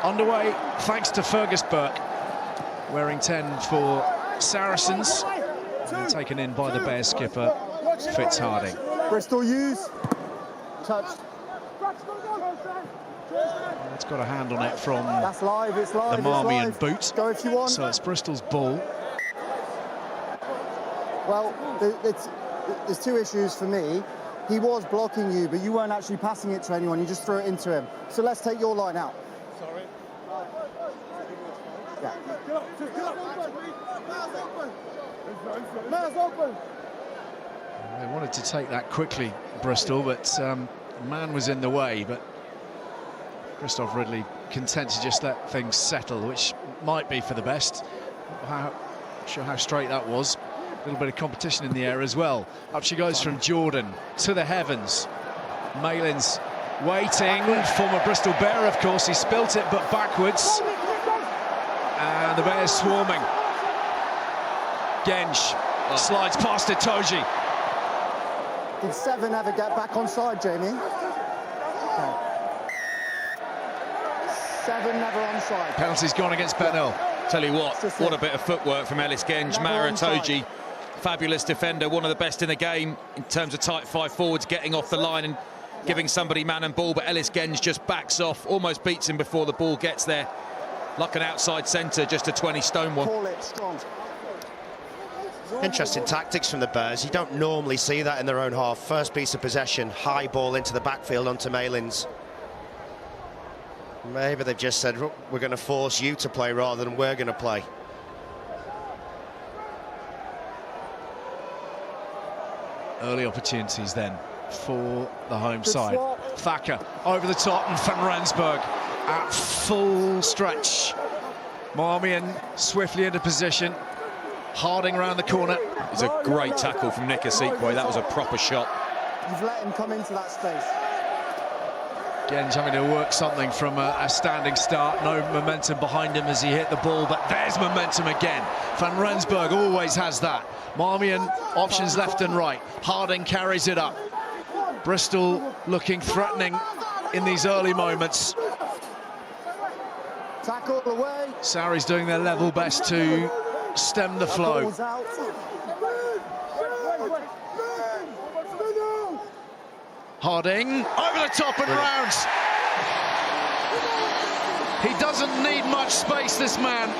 underway thanks to Fergus Burke, wearing 10 for Saracens, and taken in by the Bears skipper Fitz Harding. Bristol use. Touch. It's got a hand on it from That's live, it's live, the Marmion it's live. boot. Go if you want. So it's Bristol's ball. Well, there's two issues for me. He was blocking you, but you weren't actually passing it to anyone. You just threw it into him. So let's take your line out. Sorry. Yeah. Man's open. They wanted to take that quickly, Bristol, but man was in the way. But Christoph Ridley content to just let things settle, which might be for the best. Not sure how straight that was. A little bit of competition in the air as well. Up she goes from Jordan to the heavens. Malin's waiting. Former Bristol Bear, of course. He spilt it, but backwards. And the Bears swarming. Genj slides past Itoji. Did Seven ever get back on side, Jamie? Okay. Seven never on side. Penalty's gone against Benel. Tell you what a bit of footwork from Ellis Genj. Mara Itoji, fabulous defender, one of the best in the game in terms of tight five forwards, getting off the line and giving somebody man and ball, but Ellis Genj just backs off, almost beats him before the ball gets there. Like an outside centre, just a 20-stone one. Call it strong. Interesting tactics from the Bears. You don't normally see that in their own half. First piece of possession, high ball into the backfield onto Malins. Maybe they've just said, we're going to force you to play rather than we're going to play. Early opportunities then for the home side. Thacker over the top, and Van Rensburg at full stretch. Marmion swiftly into position. Harding round the corner. It's a great tackle from Nick Asikwe. That was a proper shot. You've let him come into that space. Genj having to work something from a standing start. No momentum behind him as he hit the ball, but there's momentum again. Van Rensburg always has that. Marmion options left and right. Harding carries it up. Bristol looking threatening in these early moments. Tackle away. Sarries doing their level best to stem the flow. Harding over the top and round. He doesn't need much space, this man.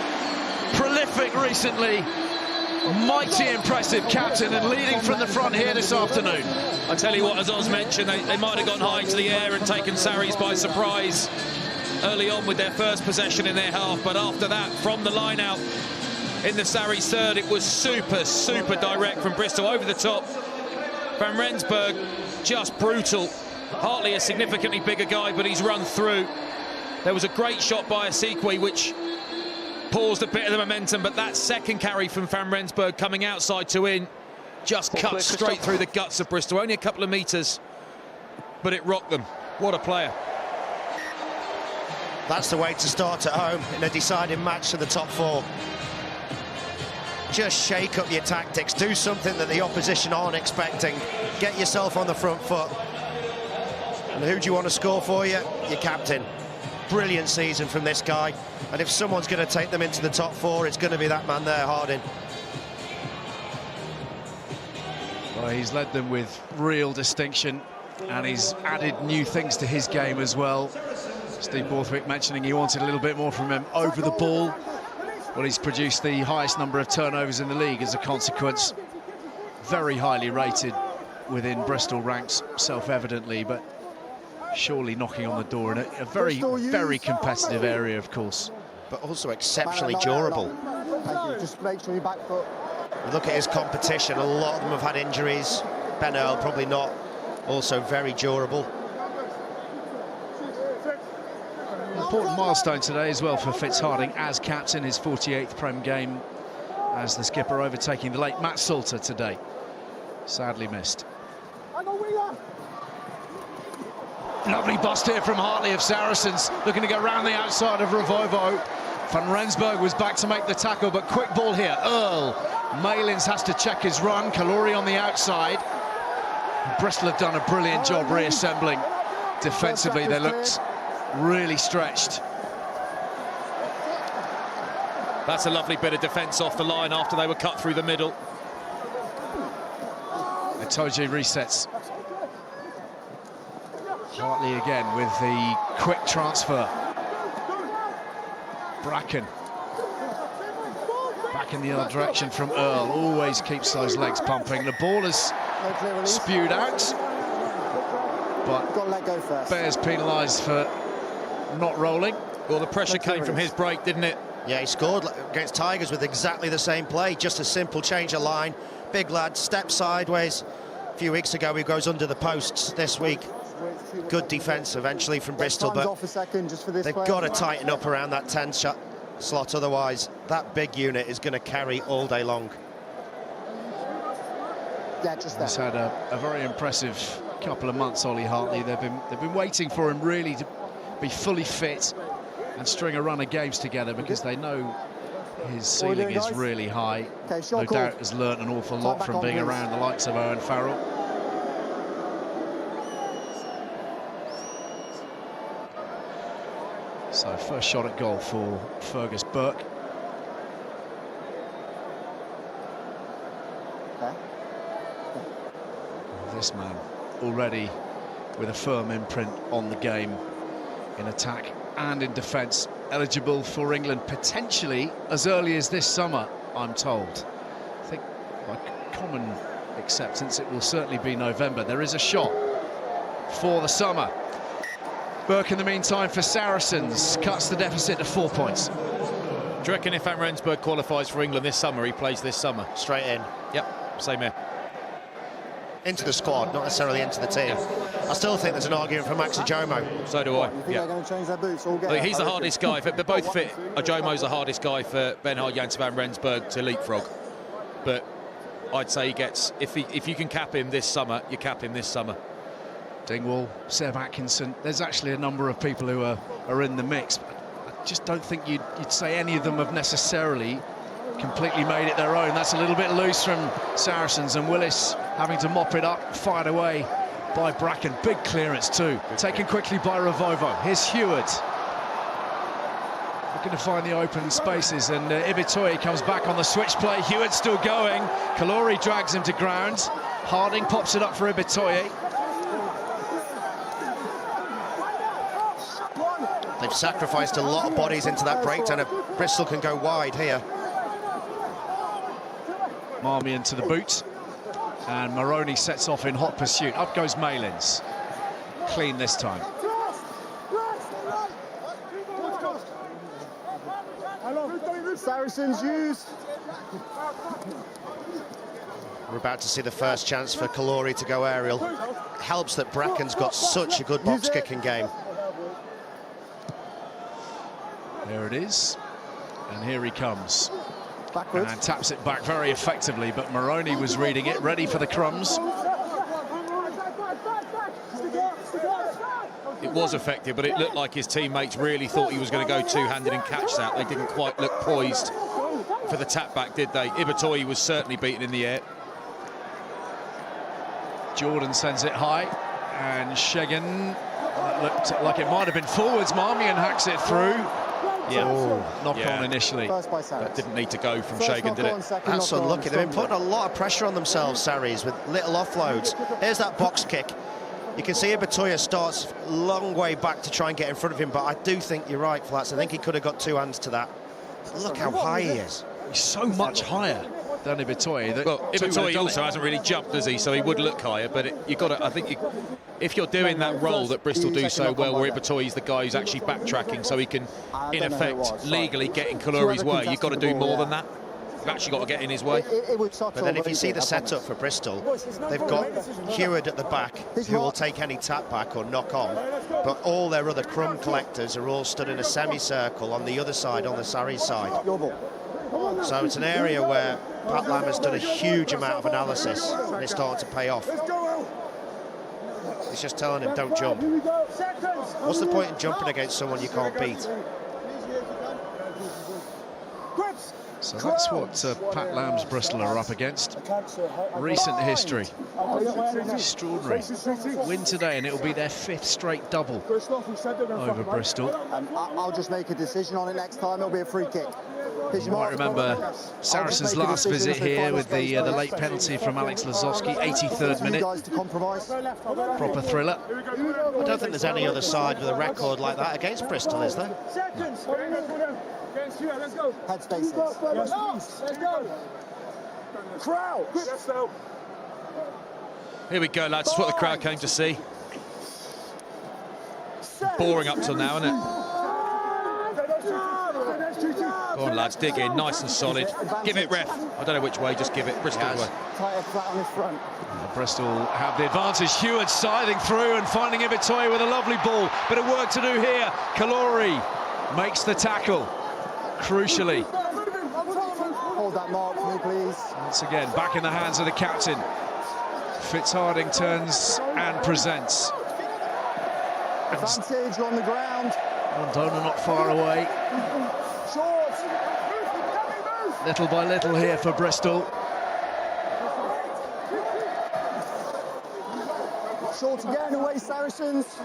Prolific recently. Mighty impressive captain and leading from the front here this afternoon. I tell you what, as Oz mentioned, they might have gone high into the air and taken Sarries by surprise early on with their first possession in their half, but after that, from the line out in the Sarries third, it was super direct from Bristol over the top. Van Rensburg just brutal. Hartley a significantly bigger guy, but he's run through. There was a great shot by Asikwe which paused a bit of the momentum, but that second carry from Van Rensburg coming outside to in just cut straight through the guts of Bristol. Only a couple of metres, but it rocked them. What a player. That's the way to start at home in a deciding match to the top four. Just shake up your tactics, do something that the opposition aren't expecting, get yourself on the front foot. And who do you want to score for you? Your captain. Brilliant season from this guy, and if someone's going to take them into the top four, it's going to be that man there, Harding. Well, he's led them with real distinction, and he's added new things to his game as well. Steve Borthwick mentioning he wanted a little bit more from him over the ball. Well, he's produced the highest number of turnovers in the league as a consequence. Very highly rated within Bristol ranks, self-evidently, but surely knocking on the door in a very competitive area, of course. But also exceptionally durable. Thank you. Just make sure your back foot. Look at his competition, a lot of them have had injuries. Ben Earl probably not, also very durable. Important milestone today as well for Fitz Harding as captain, his 48th Prem game as the skipper, overtaking the late Matt Salter today. Sadly missed. Lovely bust here from Hartley of Saracens, looking to go round the outside of Revovo. Van Rensburg was back to make the tackle, but quick ball here. Earl. Malins has to check his run. Kalori on the outside. Bristol have done a brilliant job reassembling. Defensively, they looked really stretched. That's a lovely bit of defence off the line after they were cut through the middle. Itoje resets. Hartley again with the quick transfer. Bracken. Back in the other direction from Earl. Always keeps those legs pumping. The ball is spewed out. But Got to let go first. Bears penalised for not rolling. Well, the pressure came from his break, didn't it? Yeah, he scored against Tigers with exactly the same play. Just a simple change of line. Big lad, step sideways. A few weeks ago, he goes under the posts. This week, good defence eventually from Bristol, but off a second just for this they've got to tighten up around that 10 slot. Otherwise, that big unit is going to carry all day long. Yeah, just there. He's had a very impressive couple of months, Ollie Hartley. They've been waiting for him really to be fully fit and string a run of games together, because they know his ceiling is really high. No doubt has learnt an awful lot from being around the likes of Owen Farrell. So first shot at goal for Fergus Burke. This man already with a firm imprint on the game in attack and in defence, eligible for England potentially as early as this summer, I'm told. I think by common acceptance it will certainly be November. There is a shot for the summer. Burke in the meantime for Saracens cuts the deficit to 4 points. Do you reckon if Van Rensburg qualifies for England this summer, he plays this summer? Straight in. Yep, same here. Into the squad, not necessarily into the team. I still think there's an argument for Maxi Jomo. So do I. You think they're going to change their boots all game? Look, he's the hardest guy. If they're both fit, Jomo's the hardest guy for Bernhard Jansen van Rensburg to leapfrog. But I'd say he gets, if you can cap him this summer, you cap him this summer. Dingwall, Seb Atkinson, there's actually a number of people who are in the mix. I just don't think you'd say any of them have necessarily completely made it their own. That's a little bit loose from Saracens, and Willis having to mop it up, fired away by Bracken. Big clearance too, taken quickly by Revovo. Here's Heward. Looking to find the open spaces, and Ibitoye comes back on the switch play. Heward still going. Kalori drags him to ground. Harding pops it up for Ibitoye. They've sacrificed a lot of bodies into that breakdown. Bristol can go wide here. Marmion to the boot, and Maroney sets off in hot pursuit. Up goes Malins. Clean this time. Saracens used. We're about to see the first chance for Kalori to go aerial. Helps that Bracken's got such a good box kicking game. There it is, and here he comes. Backwards. And taps it back very effectively, but Maroney was reading it, ready for the crumbs. It was effective, but it looked like his teammates really thought he was going to go two-handed and catch that. They didn't quite look poised for the tap back, did they? Ibitoye was certainly beaten in the air. Jordan sends it high, and Shegan, looked like it might have been forwards. Marmion hacks it through. Yeah, knock on initially. That didn't need to go from Shagan, did it? That's unlucky. They've been putting a lot of pressure on themselves, Saris, with little offloads. Here's that box kick. You can see Ibitoye starts a long way back to try and get in front of him, but I do think you're right, Flats. I think he could have got two hands to that. Look how high he is. He's so much higher than Ibitoye. Well, Ibitoye also hasn't really jumped, does he? So he would look higher, but you got to. I think if you're doing that role that Bristol do so well, where Ibitoye's the guy who's actually backtracking, so he can, in effect, legally get in Kalori's way, you've got to do more than that. You've actually got to get in his way. But then if you see the setup for Bristol, they've got Heward at the back, who will take any tap back or knock on, but all their other crumb collectors are all stood in a semicircle on the other side, on the Saris side. So it's an area where Pat Lam has done a huge amount of analysis, and it's starting to pay off. He's just telling him, don't jump. What's the point in jumping against someone you can't beat? So that's what Pat Lamb's Bristol are up against. Recent history. Extraordinary. Win today and it'll be their 5th straight double over Bristol. I'll just make a decision on it next time. It'll be a free kick. You might remember Saracens' last visit here with the late penalty from Alex Lazowski, 83rd minute. Proper thriller. I don't think there's any other side with a record like that against Bristol, is there? Head spaces. Let's go. Crowd. Here we go, lads. That's what the crowd came to see. Boring up till now, isn't it? Go on, lads, dig in, nice and solid. Give it, ref. I don't know which way, just give it. Bristol way. Tighter flat on his front. Bristol have the advantage. Hewitt scything through and finding Ibitoye with a lovely ball. Bit of work to do here. Kalori makes the tackle. Crucially. Hold that mark for me, please. Once again, back in the hands of the captain. Fitzharding turns and presents. Advantage on the ground. Rondona not far away. Short. Little by little here for Bristol. Short again, away Saracens.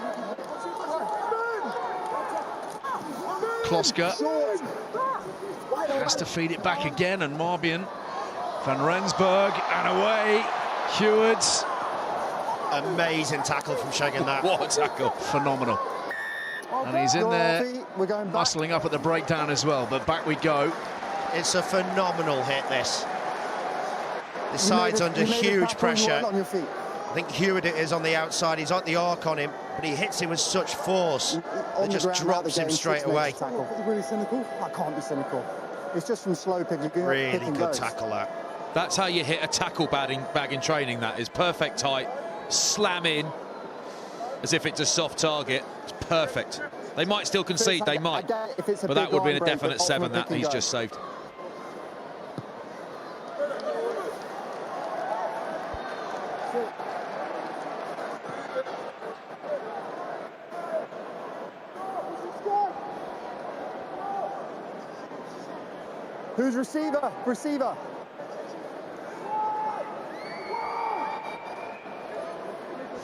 Kloska Short. has to feed it back again, and Marbian, Van Rensburg, and away. Hewitt. Amazing tackle from Shagan that. What a tackle. Phenomenal. And he's in there, We're going back. muscling up at the breakdown as well, but back we go. It's a phenomenal hit, this. The side's under huge pressure. On your feet. I think Hewitt is on the outside. He's got the arc on him, but he hits him with such force. It just drops him straight away. Really cynical? I can't be cynical. It's just from slow pick. Really good tackle, that. That's how you hit a tackle bag in training, that is. Perfect height, slam in, as if it's a soft target. It's perfect. They might still concede, they might. But that would have been a definite 7, that he's just saved. Who's receiver? Receiver.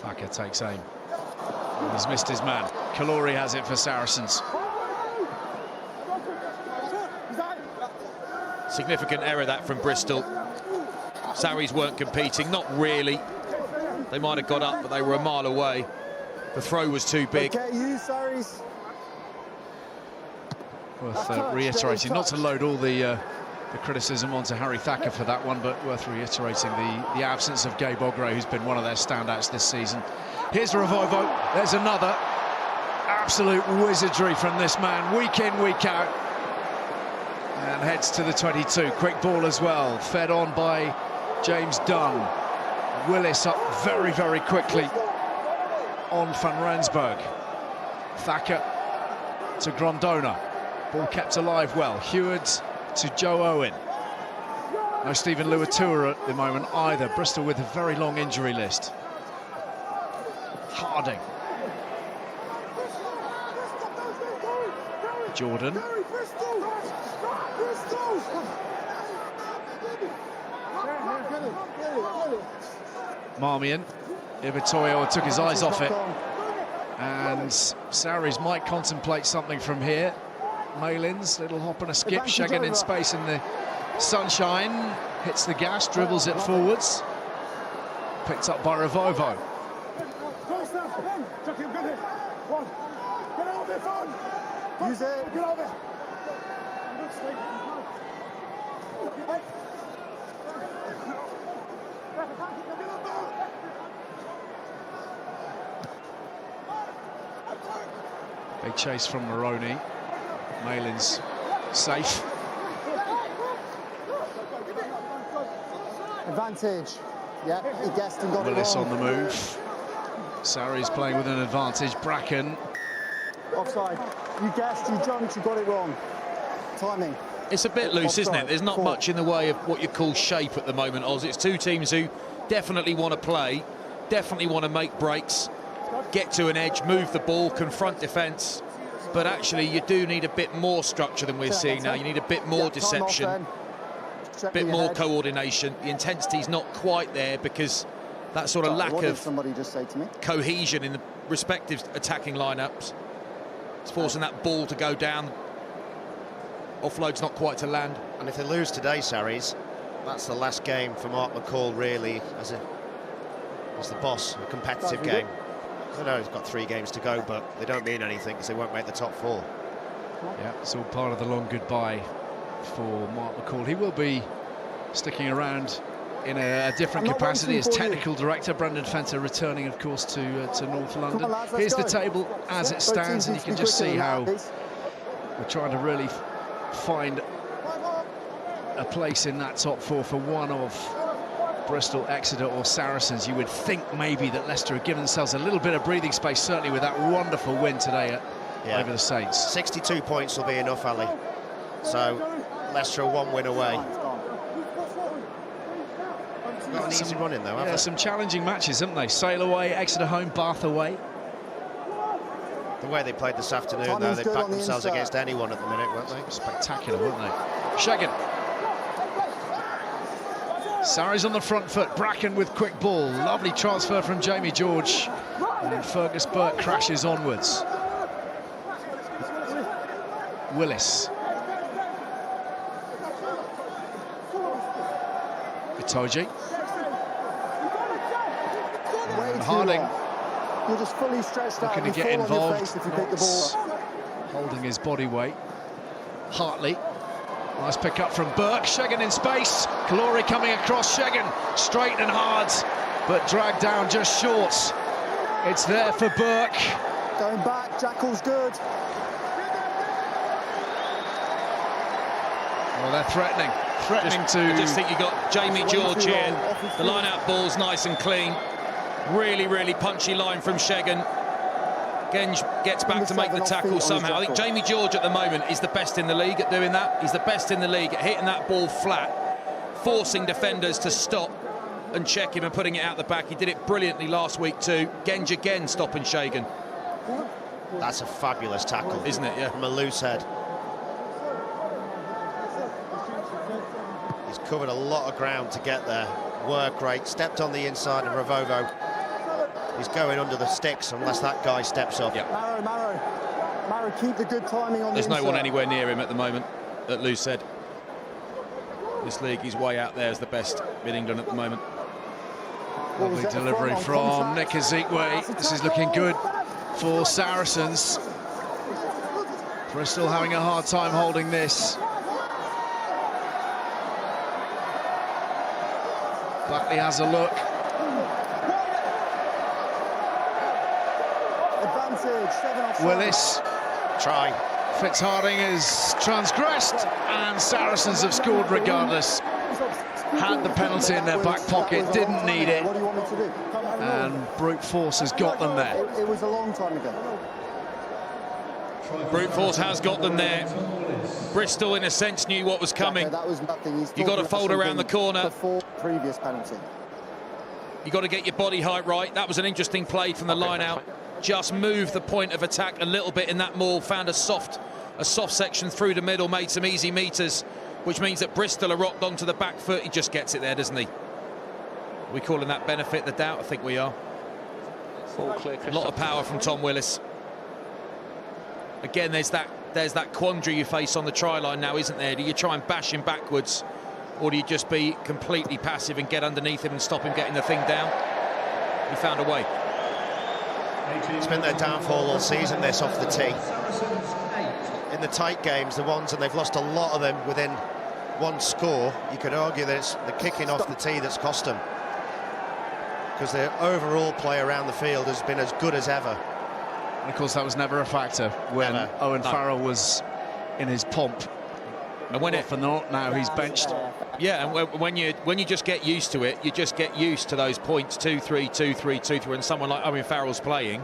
Thacker takes aim. He's missed his man. Kalori has it for Saracens. Significant error that from Bristol. Sarries weren't competing, not really. They might have got up, but they were a mile away. The throw was too big. Okay, you, Sarries. Worth reiterating, not to load all the criticism onto Harry Thacker for that one, but worth reiterating the absence of Gabe Ogre, who's been one of their standouts this season. Here's Revivo. There's another. Absolute wizardry from this man, week in, week out. And heads to the 22. Quick ball as well, fed on by James Dunn. Willis up very, very quickly on Van Rensburg. Thacker to Grondona. Ball kept alive well. Hewitt to Joe Owen. No Stephen Luatua at the moment either. Bristol with a very long injury list. Harding. Jordan. Marmion. Ibitoye took his eyes off it. And Sarries might contemplate something from here. Malins, little hop and a skip, Shagan in space in the sunshine, hits the gas, dribbles it forwards. Picked up by Revivo. Use it. Big chase from Maroney. Malins safe. Advantage. Yeah, he guessed and got Willis it wrong. on the move. Sarries playing with an advantage. Bracken. Offside. You guessed, you jumped, you got it wrong. Timing. It's a bit loose, isn't it? Offside. There's not Cool. much in the way of what you call shape at the moment, Oz. It's two teams who definitely want to play, definitely want to make breaks, get to an edge, move the ball, confront defence. But actually, you do need a bit more structure than we're seeing now. You need a bit more deception. Check bit me more ahead. coordination. The intensity's not quite there because that sort of lack What did of somebody just say to me? cohesion in the respective attacking lineups. It's forcing that ball to go down. Offload's not quite to land. And if they lose today, Sarries, that's the last game for Mark McCall, really, as the boss, a competitive game. I know he's got 3 games to go, but they don't mean anything because they won't make the top 4. Yeah, it's all part of the long goodbye for Mark McCall. He will be sticking around in a different capacity as technical director. Brendan Fenter returning, of course, to North London. On, lads, Here's the go. table as it stands, and you can just see how we're trying to really find a place in that top 4 for one of Bristol, Exeter or Saracens. You would think maybe that Leicester have given themselves a little bit of breathing space, certainly with that wonderful win today over the Saints. 62 points will be enough, Ali. So Leicester are 1 win away. Got an easy run in though, haven't they? Some challenging matches, haven't they? Sale away, Exeter home, Bath away. The way they played this afternoon, though, they backed themselves against anyone at the minute, weren't they? Spectacular, weren't they? Shagan. Sarries on the front foot, Bracken with quick ball. Lovely transfer from Jamie George. And Fergus Burke crashes onwards. Willis. Itoje. And Harding. You're just fully stretched out. Looking to get On your involved. face if you pick the ball up. Holding his body weight. Hartley. Nice pick up from Burke. Shagan in space. Kalori coming across. Shagan straight and hard, but dragged down just short. It's there for Burke. Going back. Jackal's good. Well, they're threatening I just think you got Jamie George here. The line-out ball's nice and clean. Really, really punchy line from Shagan. Genge gets back to make the tackle somehow. I think Jamie George at the moment is the best in the league at doing that. He's the best in the league at hitting that ball flat, forcing defenders to stop and check him and putting it out the back. He did it brilliantly last week too. Genge again stopping Shagan. That's a fabulous tackle, isn't it? Yeah. From a loose head. He's covered a lot of ground to get there. Work rate, stepped on the inside of Ravovo. He's going under the sticks unless that guy steps up. Yep. Marrow, keep the good timing on There's the no inside. one anywhere near him at the moment at loose head. This league, he's way out there as the best in England at the moment. Lovely delivery from Nick Ezekwe. This is looking good for Saracens. Bristol having a hard time holding this. Buckley has a look. Willis. Try. Fitzharding is transgressed, and Saracens have scored regardless. Had the penalty in their back pocket, didn't need it, What do you want me to do? and brute force has got them there. It was a long time ago. Brute force has got them there. Bristol, in a sense, knew what was coming. That was nothing. He's You got to fold around the corner. Before previous penalty. You got to get your body height right. That was an interesting play from the line out. Just moved the point of attack a little bit in that maul, found a soft section through the middle, made some easy meters, which means that Bristol are rocked onto the back foot. He just gets it there, doesn't he? Are we calling that benefit the doubt? I think we are. A lot of power from Tom Willis. Again, there's that quandary you face on the try line now, isn't there? Do you try and bash him backwards, or do you just be completely passive and get underneath him and stop him getting the thing down? He found a way. It's been their downfall all season, this, off the tee. In the tight games, the ones, and they've lost a lot of them within one score, you could argue that it's the kicking off the tee that's cost them. Because their overall play around the field has been as good as ever. And of course, that was never a factor when Owen Farrell was in his pomp. And when for not now, he's benched. Yeah, and when you just get used to it, you just get used to those points, 2-3, 2-3, 2-3, and someone like Owen Farrell's playing,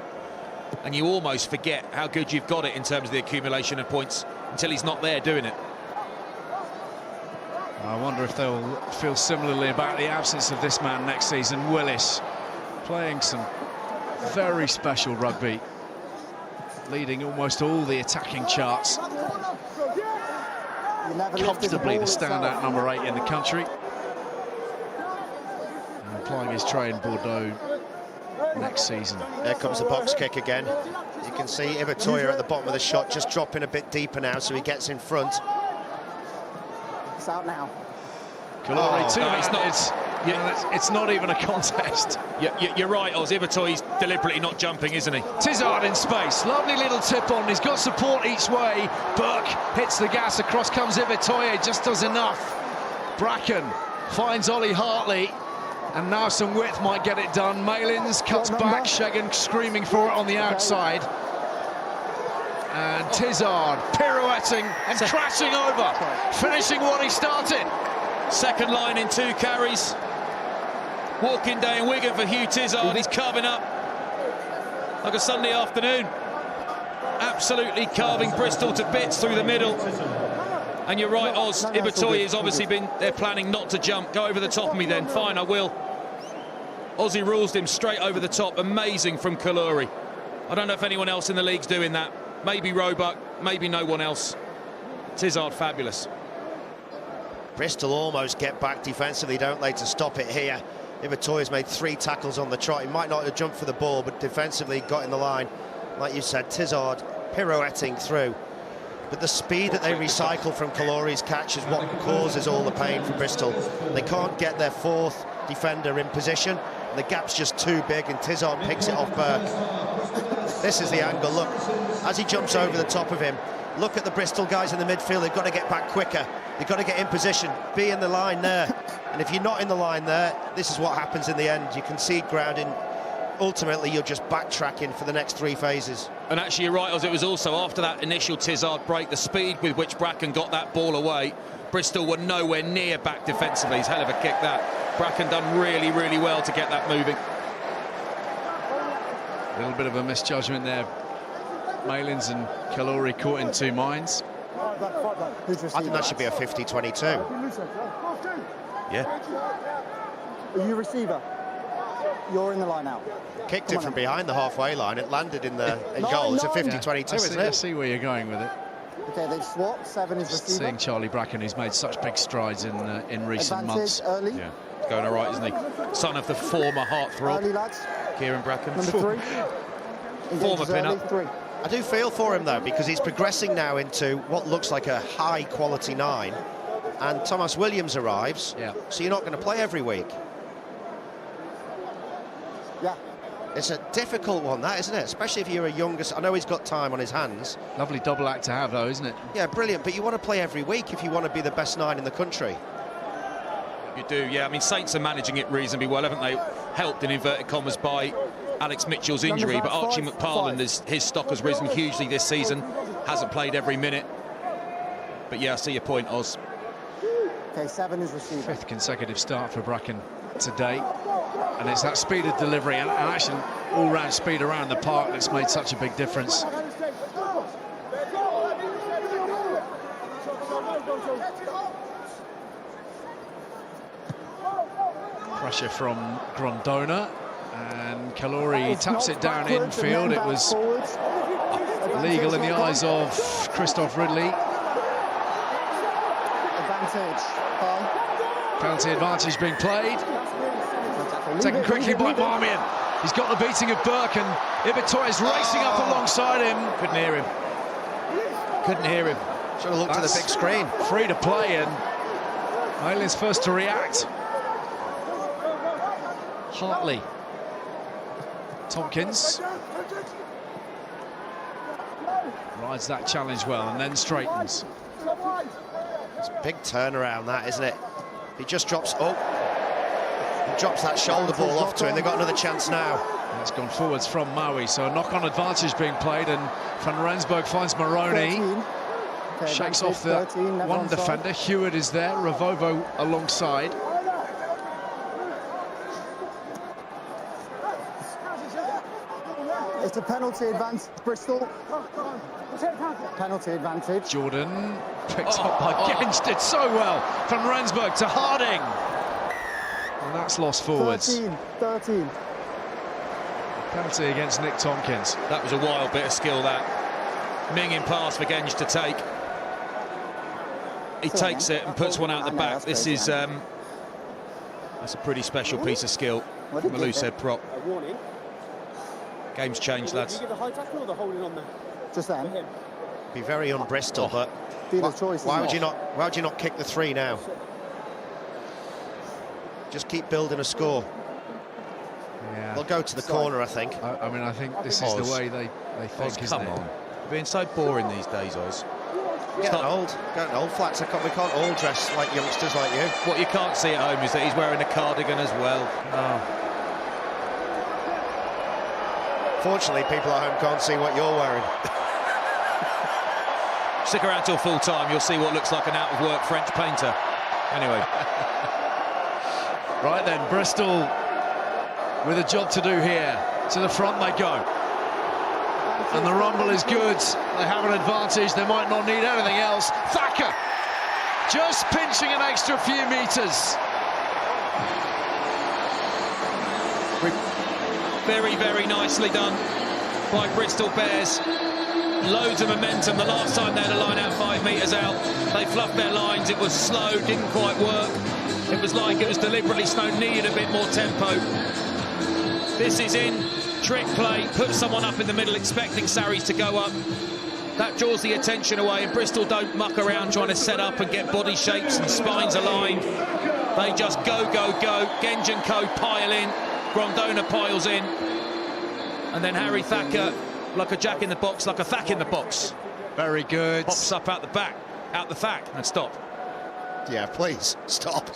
and you almost forget how good you've got it in terms of the accumulation of points until he's not there doing it. I wonder if they'll feel similarly about the absence of this man next season. Willis playing some very special rugby, leading almost all the attacking charts. comfortably the standout number 8 in the country. And applying his trade in Bordeaux next season. There comes the box kick again. You can see Ivatoya at the bottom of the shot, just dropping a bit deeper now, so he gets in front. It's out now. It's not even a contest. You're right, Oz. Ivatoya's deliberately not jumping, isn't he? Tizard in space, lovely little tip on. He's got support each way. Burke hits the gas, across comes Ivatoya, just does enough. Bracken finds Ollie Hartley, and now some width might get it done. Malins cuts back, Shagan screaming for it on the outside. And Tizard pirouetting and crashing over, finishing what he started. Second line in 2 carries. Walking day in Wigan for Hugh Tizard. He's carving up like a Sunday afternoon. Absolutely carving Bristol to bits through the middle. And you're right, Oz. Ivatoya has obviously been, they're planning not to jump. Go over the top of me then. Fine, I will. Ozzy rules him straight over the top. Amazing from Kaluri. I don't know if anyone else in the league's doing that. Maybe Roebuck, maybe no one else. Tizard, fabulous. Bristol almost get back defensively, don't they, to stop it here. Ivatoya's made 3 tackles on the trot. He might not have jumped for the ball, but defensively got in the line. Like you said, Tizard pirouetting through. But the speed that they recycle from Kaluri's catch is what causes all the pain for Bristol. They can't get their 4th defender in position. The gap's just too big, and Tizard picks it off Burke. This is the angle, look. As he jumps over the top of him, look at the Bristol guys in the midfield. They've got to get back quicker. They've got to get in position, be in the line there. And if you're not in the line there, this is what happens in the end. You concede ground, and ultimately you're just backtracking for the next 3 phases. And actually, you're right, Oz. It was also after that initial Tizard break, the speed with which Bracken got that ball away. Bristol were nowhere near back defensively. It's a hell of a kick, that. Bracken done really, really well to get that moving. A little bit of a misjudgment there. Malins and Kaluri caught in 2 minds. I think that should be a 50-22. Yeah. Are you receiver? You're in the line out. Kicked it from behind the halfway line. It landed in goal. It's a 50-22, isn't it? I see where you're going with it. Okay, they've swapped. 7 is receiver. Seeing Charlie Bracken, who's made such big strides in recent months. Early. Yeah, it's going all right, isn't he? Son of the former heartthrob, Early, lads. Kieran Bracken. Number 3. Former pin-up. 3. I do feel for him, though, because he's progressing now into what looks like a high-quality 9. And Thomas Williams arrives, so you're not going to play every week. Yeah. It's a difficult one, that, isn't it? Especially if you're a younger... I know he's got time on his hands. Lovely double act to have, though, isn't it? Yeah, brilliant. But you want to play every week if you want to be the best 9 in the country. You do, yeah. I mean, Saints are managing it reasonably well, haven't they? Helped, in inverted commas, by Alex Mitchell's injury. But Archie McParland, his stock has risen hugely this season. Hasn't played every minute. But, yeah, I see your point, Oz. Okay, 7 is receiver. 5th consecutive start for Bracken today. And it's that speed of delivery and actually all-round speed around the park that's made such a big difference. Pressure from Grondona, and Kaluri taps it down infield. It was legal in the eyes of Christoph Ridley. Penalty advantage being played. Taken quickly by Marmion. He's got the beating of Burke, and Ivatoya's racing up alongside him. Couldn't hear him. Couldn't hear him. Should have looked at the big screen. Free to play, and Malin's first to react. Hartley. Tompkins. Rides that challenge well and then straightens. It's a big turnaround, that, isn't it? He just drops... He drops that shoulder ball off to him. They've got another chance now. And it's gone forwards from Maui, so a knock-on advantage being played, and Van Rensburg finds Maroney. 13. Shakes off the 13, one defender. Hewitt is there, Ravovo alongside. It's a penalty advantage, Bristol. Penalty advantage. Jordan picked up by Gensch, did so well. Van Rensburg to Harding. And that's lost forwards. 13. Penalty against Nick Tompkins. That was a wild bit of skill, that. Minging pass for Gensch to take. he takes it and puts one out the back. This is that's a pretty special piece of skill from a loose head prop. Game's changed, lads. Did you give the high tackle or the holding on there? Just then. Be very un-Bristol, but why would you not kick the 3 now? Just keep building a score. Yeah. They'll go to the corner, I think. I mean, I think this is the way they think, isn't it? Come on. Being so boring these days, Oz. Getting old, Flats. We can't all dress like youngsters like you. What you can't see at home is that he's wearing a cardigan as well. Fortunately, people at home can't see what you're wearing. Stick around till full time, you'll see what looks like an out-of-work French painter. Anyway. Right then, Bristol with a job to do here. To the front they go. And the rumble is good. They have an advantage. They might not need anything else. Thacker just pinching an extra few metres. Very, very nicely done by Bristol Bears. Loads of momentum. The last time they had a line out 5 metres out, they fluffed their lines. It was slow, didn't quite work. It was like it was deliberately slow, needed a bit more tempo. This is in, trick play, put someone up in the middle expecting Sarries to go up. That draws the attention away, and Bristol don't muck around trying to set up and get body shapes and spines aligned. They just go, go, go. Genge and co pile in, Grondona piles in, and then Harry Thacker, like a jack in the box, like a thack in the box. Very good. Pops up out the back, out the thack, and stop. Yeah, please, stop.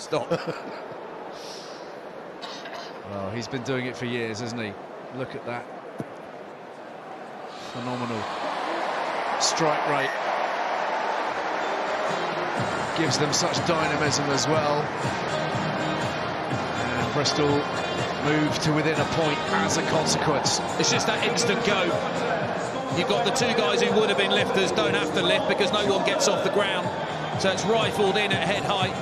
Well, he's been doing it for years, hasn't he? Look at that. Phenomenal strike rate. Gives them such dynamism as well. And Bristol move to within a point as a consequence. It's just that instant go. You've got the 2 guys who would have been lifters don't have to lift because no one gets off the ground. So it's rifled in at head height.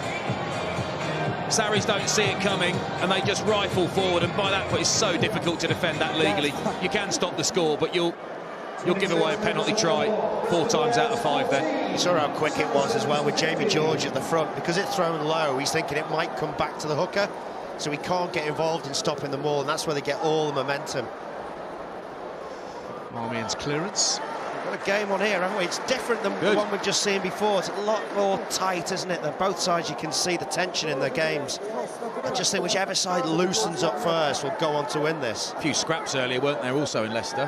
Sarries don't see it coming and they just rifle forward, and by that point it's so difficult to defend that legally. You can stop the score, but you'll give away a penalty try 4 times out of 5 then. You saw how quick it was as well with Jamie George at the front. Because it's thrown low, he's thinking it might come back to the hooker, so he can't get involved in stopping them all, and that's where they get all the momentum. Marmion's clearance. We've got a game on here, haven't we? It's different than the one we've just seen before. It's a lot more tight, isn't it? On both sides you can see the tension in their games. I just think whichever side loosens up first will go on to win this. A few scraps earlier, weren't there, also in Leicester,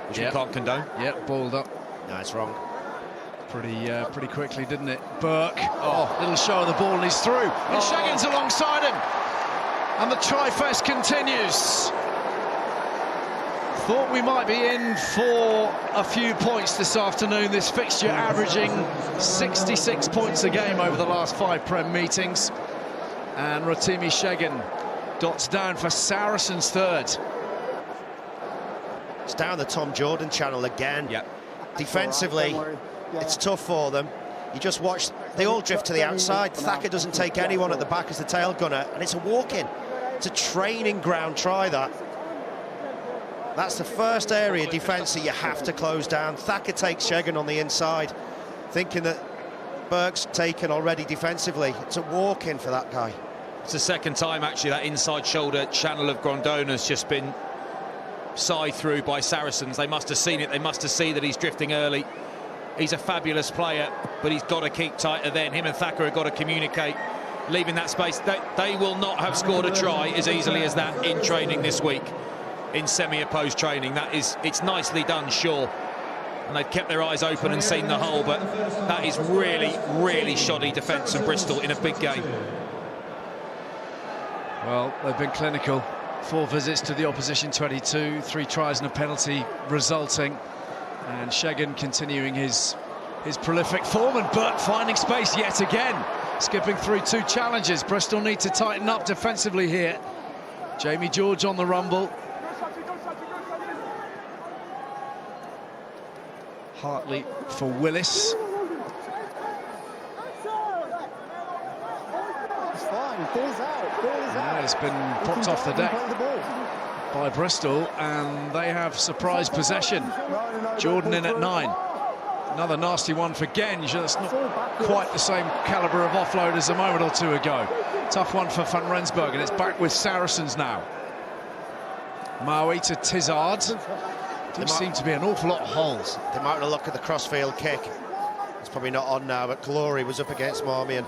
which we can't condone. Yep, balled up. No, it's wrong. Pretty quickly, didn't it? Burke, little show of the ball, and he's through. And Shagan's alongside him. And the tri-fest continues. Thought we might be in for a few points this afternoon. This fixture averaging 66 points a game over the last 5 Prem meetings. And Rotimi Shagan dots down for Saracens' 3rd. It's down the Tom Jordan channel again. Yeah. Defensively, it's tough for them. You just watch, they all drift to the outside. Thacker doesn't take anyone at the back as the tail gunner, and it's a walk-in. It's a training ground try, that. That's the first area defence that you have to close down. Thacker takes Shagan on the inside, thinking that Burke's taken already defensively. It's a walk-in for that guy. It's the 2nd time, actually, that inside shoulder channel of Grondona's just been side through by Saracens. They must have seen it. They must have seen that he's drifting early. He's a fabulous player, but he's got to keep tighter then. Him and Thacker have got to communicate, leaving that space. They will not have scored a try as easily as that in training this week, in semi-opposed training. It's nicely done, sure. And they've kept their eyes open and seen the hole, but that is really, really shoddy defence from Bristol in a big game. Well, they've been clinical. 4 visits to the opposition 22, 3 tries and a penalty resulting. And Shagan continuing his prolific form, and Burke finding space yet again. Skipping through 2 challenges. Bristol need to tighten up defensively here. Jamie George on the rumble. Hartley for Willis. It's fine, ball's out, Yeah, it's been popped off the deck by Bristol, and they have surprise possession. Jordan in at 9. Another nasty one for Genge. That's not quite the same calibre of offload as a moment or two ago. Tough one for Van Rensburg, and it's back with Saracens now. Maui to Tizard. There seem to be an awful lot of holes. They might want to look at the crossfield kick. It's probably not on now, but Glory was up against Marmion.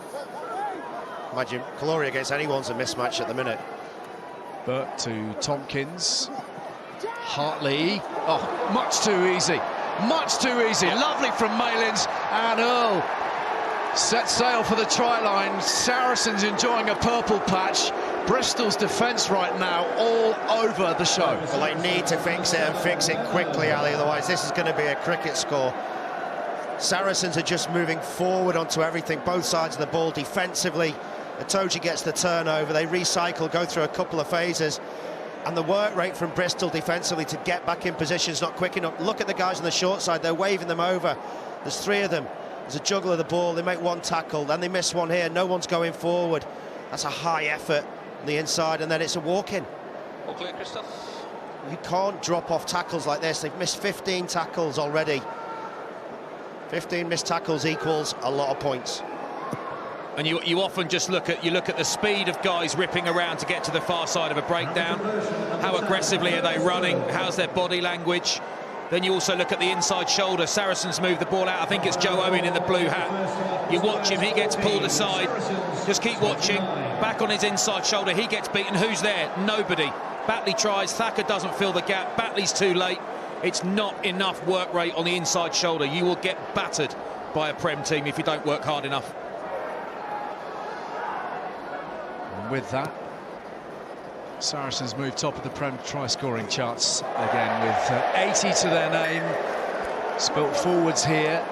Imagine Glory against anyone's a mismatch at the minute. Burt to Tompkins. Hartley. Oh, much too easy. Much too easy. Lovely from Malins, and Earl set sail for the try line. Saracens enjoying a purple patch. Bristol's defence right now all over the show. Well, they need to fix it and fix it quickly, Ali, otherwise this is going to be a cricket score. Saracens are just moving forward onto everything, both sides of the ball defensively. Itoje gets the turnover, they recycle, go through a couple of phases, and the work rate from Bristol defensively to get back in position is not quick enough. Look at the guys on the short side, they're waving them over. There's three of them. There's a juggle of the ball, they make one tackle, then they miss one here, no one's going forward. That's a high effort on the inside, and then it's a walk-in. All clear, Christoph? You can't drop off tackles like this. They've missed 15 tackles already. 15 missed tackles equals a lot of points. And you often just look at the speed of guys ripping around to get to the far side of a breakdown. How aggressively are they running? How's their body language? Then you also look at the inside shoulder. Saracens move the ball out. I think it's Joe Owen in the blue hat. You watch him, he gets pulled aside. Just keep watching. Back on his inside shoulder, he gets beaten. Who's there? Nobody. Batley tries, Thacker doesn't fill the gap. Batley's too late. It's not enough work rate on the inside shoulder. You will get battered by a Prem team if you don't work hard enough. And with that, Saracens move top of the Prem try-scoring charts again with 80 to their name. Spilt forwards here.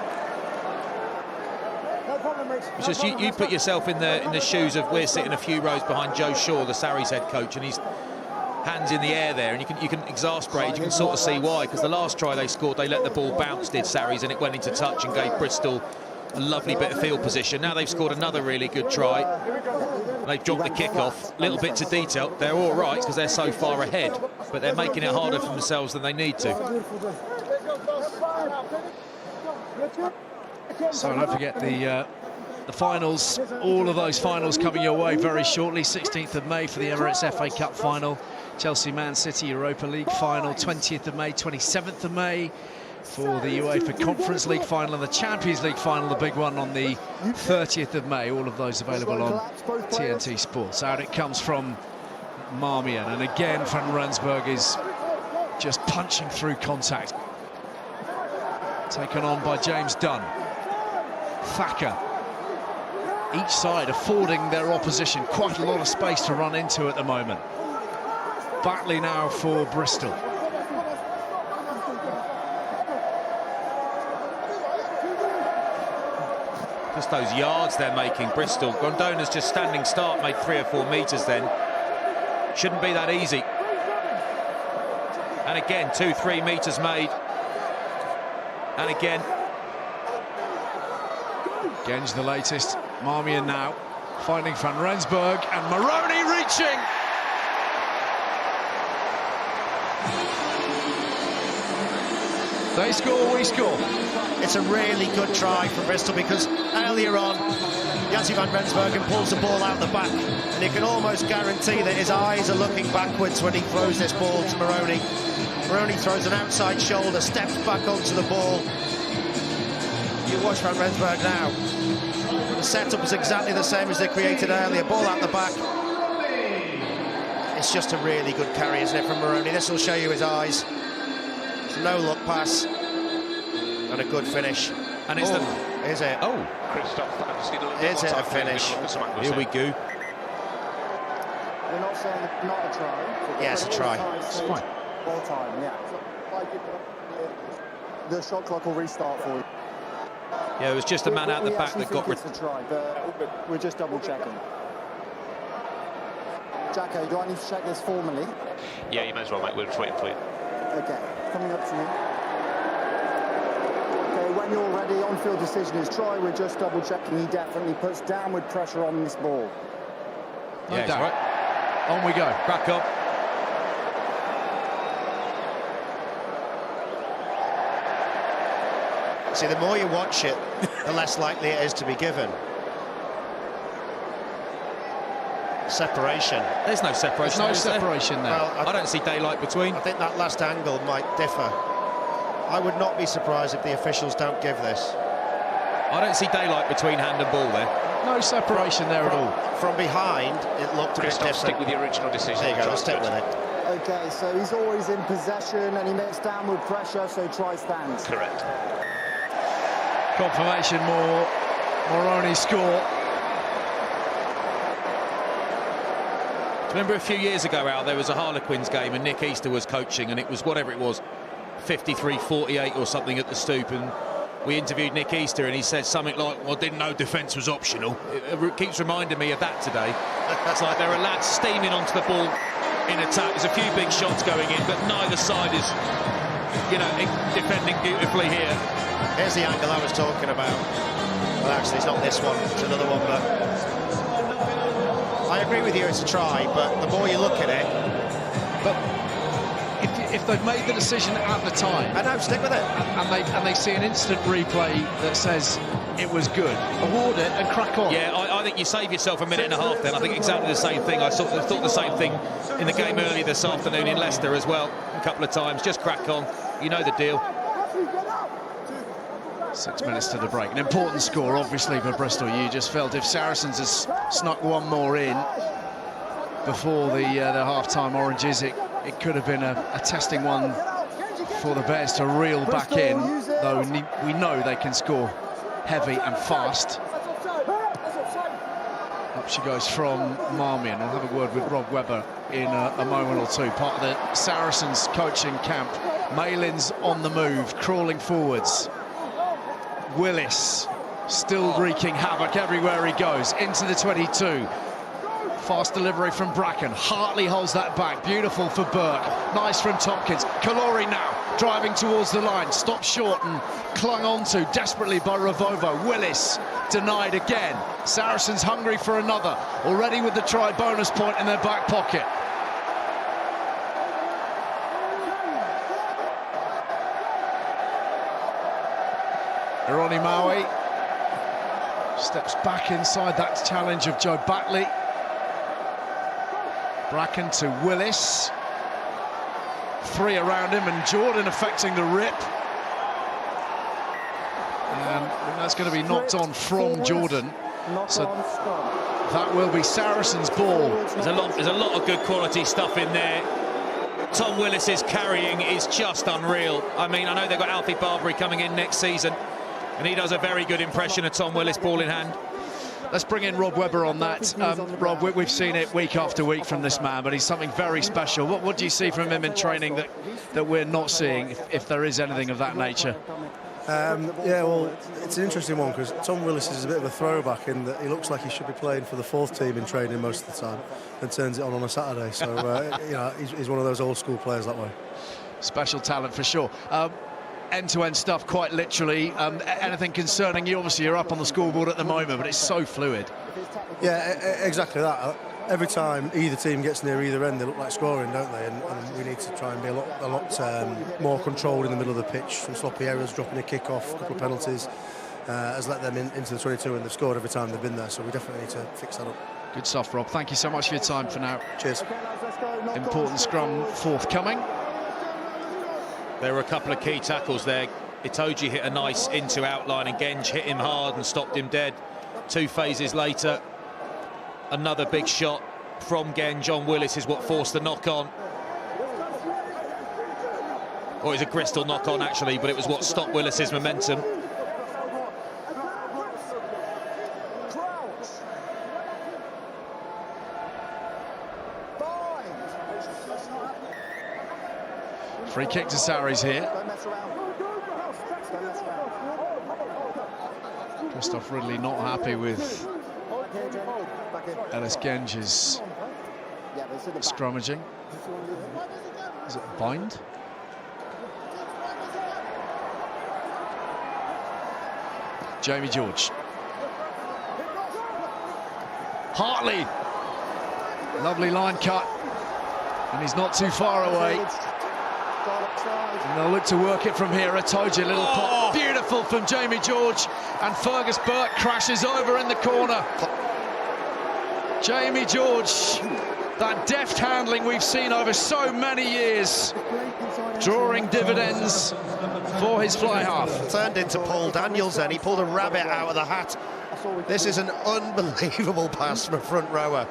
It's just you put yourself in the shoes of, we're sitting a few rows behind Joe Shaw, the Sarries head coach, and he's hands in the air there, and you can exasperate. You can sort of see why, because the last try they scored, they let the ball bounce, did Sarries, and it went into touch and gave Bristol a lovely bit of field position. Now they've scored another really good try. They've dropped the kick-off. Little bits of detail. They're all right because they're so far ahead, but they're making it harder for themselves than they need to. So don't forget the finals, all of those finals coming your way very shortly. 16th of May for the Emirates FA Cup final, Chelsea Man City Europa League final, 20th of May, 27th of May for the UEFA Conference League final, and the Champions League final, the big one, on the 30th of May. All of those available on TNT Sports. Out it comes from Marmion, and again Van Rensburg is just punching through contact. Taken on by James Dunn. Thacker. Each side affording their opposition quite a lot of space to run into at the moment. Batley now for Bristol. Just those yards they're making, Bristol. Grondona's just standing start, made 3 or 4 metres then. Shouldn't be that easy. And again, 2-3 metres made. And again. Genge the latest. Marmion now finding Van Rensburg, and Maroney reaching. They score, we score. It's a really good try from Bristol, because earlier on Yancy Van Rensburgen pulls the ball out the back, and you can almost guarantee that his eyes are looking backwards when he throws this ball to Maroney. Maroney throws an outside shoulder, steps back onto the ball. You watch Van Rensburg now. The setup is exactly the same as they created earlier. Ball out the back. It's just a really good carry, isn't it, from Maroney? This will show you his eyes. No look pass. And a good finish. And it's is it? Oh. Is it a finish? Here we go. You're not saying not a try? Yes, a try. It's fine. Ball time, yeah. The shot clock will restart for you. Yeah, it was just a man out the back that got rid. It's a try, but we're just double checking. Jacko, do I need to check this formally? Yeah, you may as well, mate. We're just waiting for you. Okay, coming up to you. Okay, when you're ready, on-field decision is try. We're just double checking. He definitely puts downward pressure on this ball. No Yeah, doubt. right. On we go. Back up. See, the more you watch it, the less likely it is to be given. Separation. There's no separation. There's no separation there. Well, I don't see daylight between. I think that last angle might differ. I would not be surprised if the officials don't give this. I don't see daylight between hand and ball there. No separation there at all. From behind, it looked a bit Christoph, different. stick with the original decision. There you go, I'll stick with it. Okay, so he's always in possession and he makes downward pressure, so try stands. Correct. Confirmation, Moroni score. Remember a few years ago, Al, there was a Harlequins game and Nick Easter was coaching, and it was whatever it was, 53-48 or something at the Stoop, and we interviewed Nick Easter and he said something like, well, didn't know defence was optional. It keeps reminding me of that today. It's like there are lads steaming onto the ball in attack. There's a few big shots going in, but neither side is, you know, defending beautifully here. Here's the angle I was talking about. Well, actually, it's not this one, it's another one, but I agree with you, it's a try, but the more you look at it... But if they've made the decision at the time... I know, stick with it. And they see an instant replay that says it was good, award it and crack on. Yeah, I think you save yourself a minute and a half then. I think exactly the same thing. I thought the same thing in the game earlier this afternoon in Leicester as well, a couple of times. Just crack on. You know the deal. 6 minutes to the break. An important score, obviously, for Bristol. You just felt if Saracens has snuck one more in before the half-time Oranges, it could have been a testing one for the Bears to reel back in, though we know they can score heavy and fast. Up she goes from Marmion. I'll have a word with Rob Webber in a moment or two. Part of the Saracens coaching camp. Malin's on the move, crawling forwards. Willis still wreaking havoc everywhere he goes. Into the 22. Fast delivery from Bracken. Hartley holds that back. Beautiful for Burke. Nice from Tompkins. Kalori now driving towards the line. Stopped short and clung onto desperately by Ravovo. Willis denied again. Saracens hungry for another. Already with the try bonus point in their back pocket. Ronnie Maui steps back inside that challenge of Joe Batley. Bracken to Willis. 3 around him and Jordan affecting the rip. And that's going to be knocked on from Jordan. So that will be Saracens' ball. There's a lot of good quality stuff in there. Tom Willis's carrying is just unreal. I mean, I know they've got Alfie Barbary coming in next season, and he does a very good impression of Tom Willis, ball in hand. Let's bring in Rob Webber on that. Rob, we've seen it week after week from this man, but he's something very special. What do you see from him in training that we're not seeing, if there is anything of that nature? Yeah, well, it's an interesting one because Tom Willis is a bit of a throwback in that he looks like he should be playing for the 4th team in training most of the time and turns it on a Saturday. So, you know, he's one of those old school players that way. Special talent for sure. End-to-end stuff, quite literally. Anything concerning you? Obviously, you're up on the scoreboard at the moment, but it's so fluid. Yeah, exactly that. Every time either team gets near either end, they look like scoring, don't they? And we need to try and be a lot more controlled in the middle of the pitch. Some sloppy errors, dropping a kick-off, a couple of penalties has let them into the 22, and they've scored every time they've been there. So we definitely need to fix that up. Good stuff, Rob. Thank you so much for your time for now. Cheers. Important scrum forthcoming. There were a couple of key tackles there. Itoje hit a nice into outline and Genge hit him hard and stopped him dead. 2 phases later, another big shot from Genge on Willis is what forced the knock-on. Or it was a Bristol knock-on, actually, but it was what stopped Willis's momentum. Free kick to Sarries here. Christoph Ridley not happy with Ellis Genge's scrummaging. Is it bind? Jamie George. Hartley. Lovely line cut. And he's not too far away. And they'll look to work it from here. I told you, little pop. Beautiful from Jamie George. And Fergus Burke crashes over in the corner. Jamie George, that deft handling we've seen over so many years, drawing dividends for his fly half. Turned into Paul Daniels then. He pulled a rabbit out of the hat. This is an unbelievable pass from a front rower.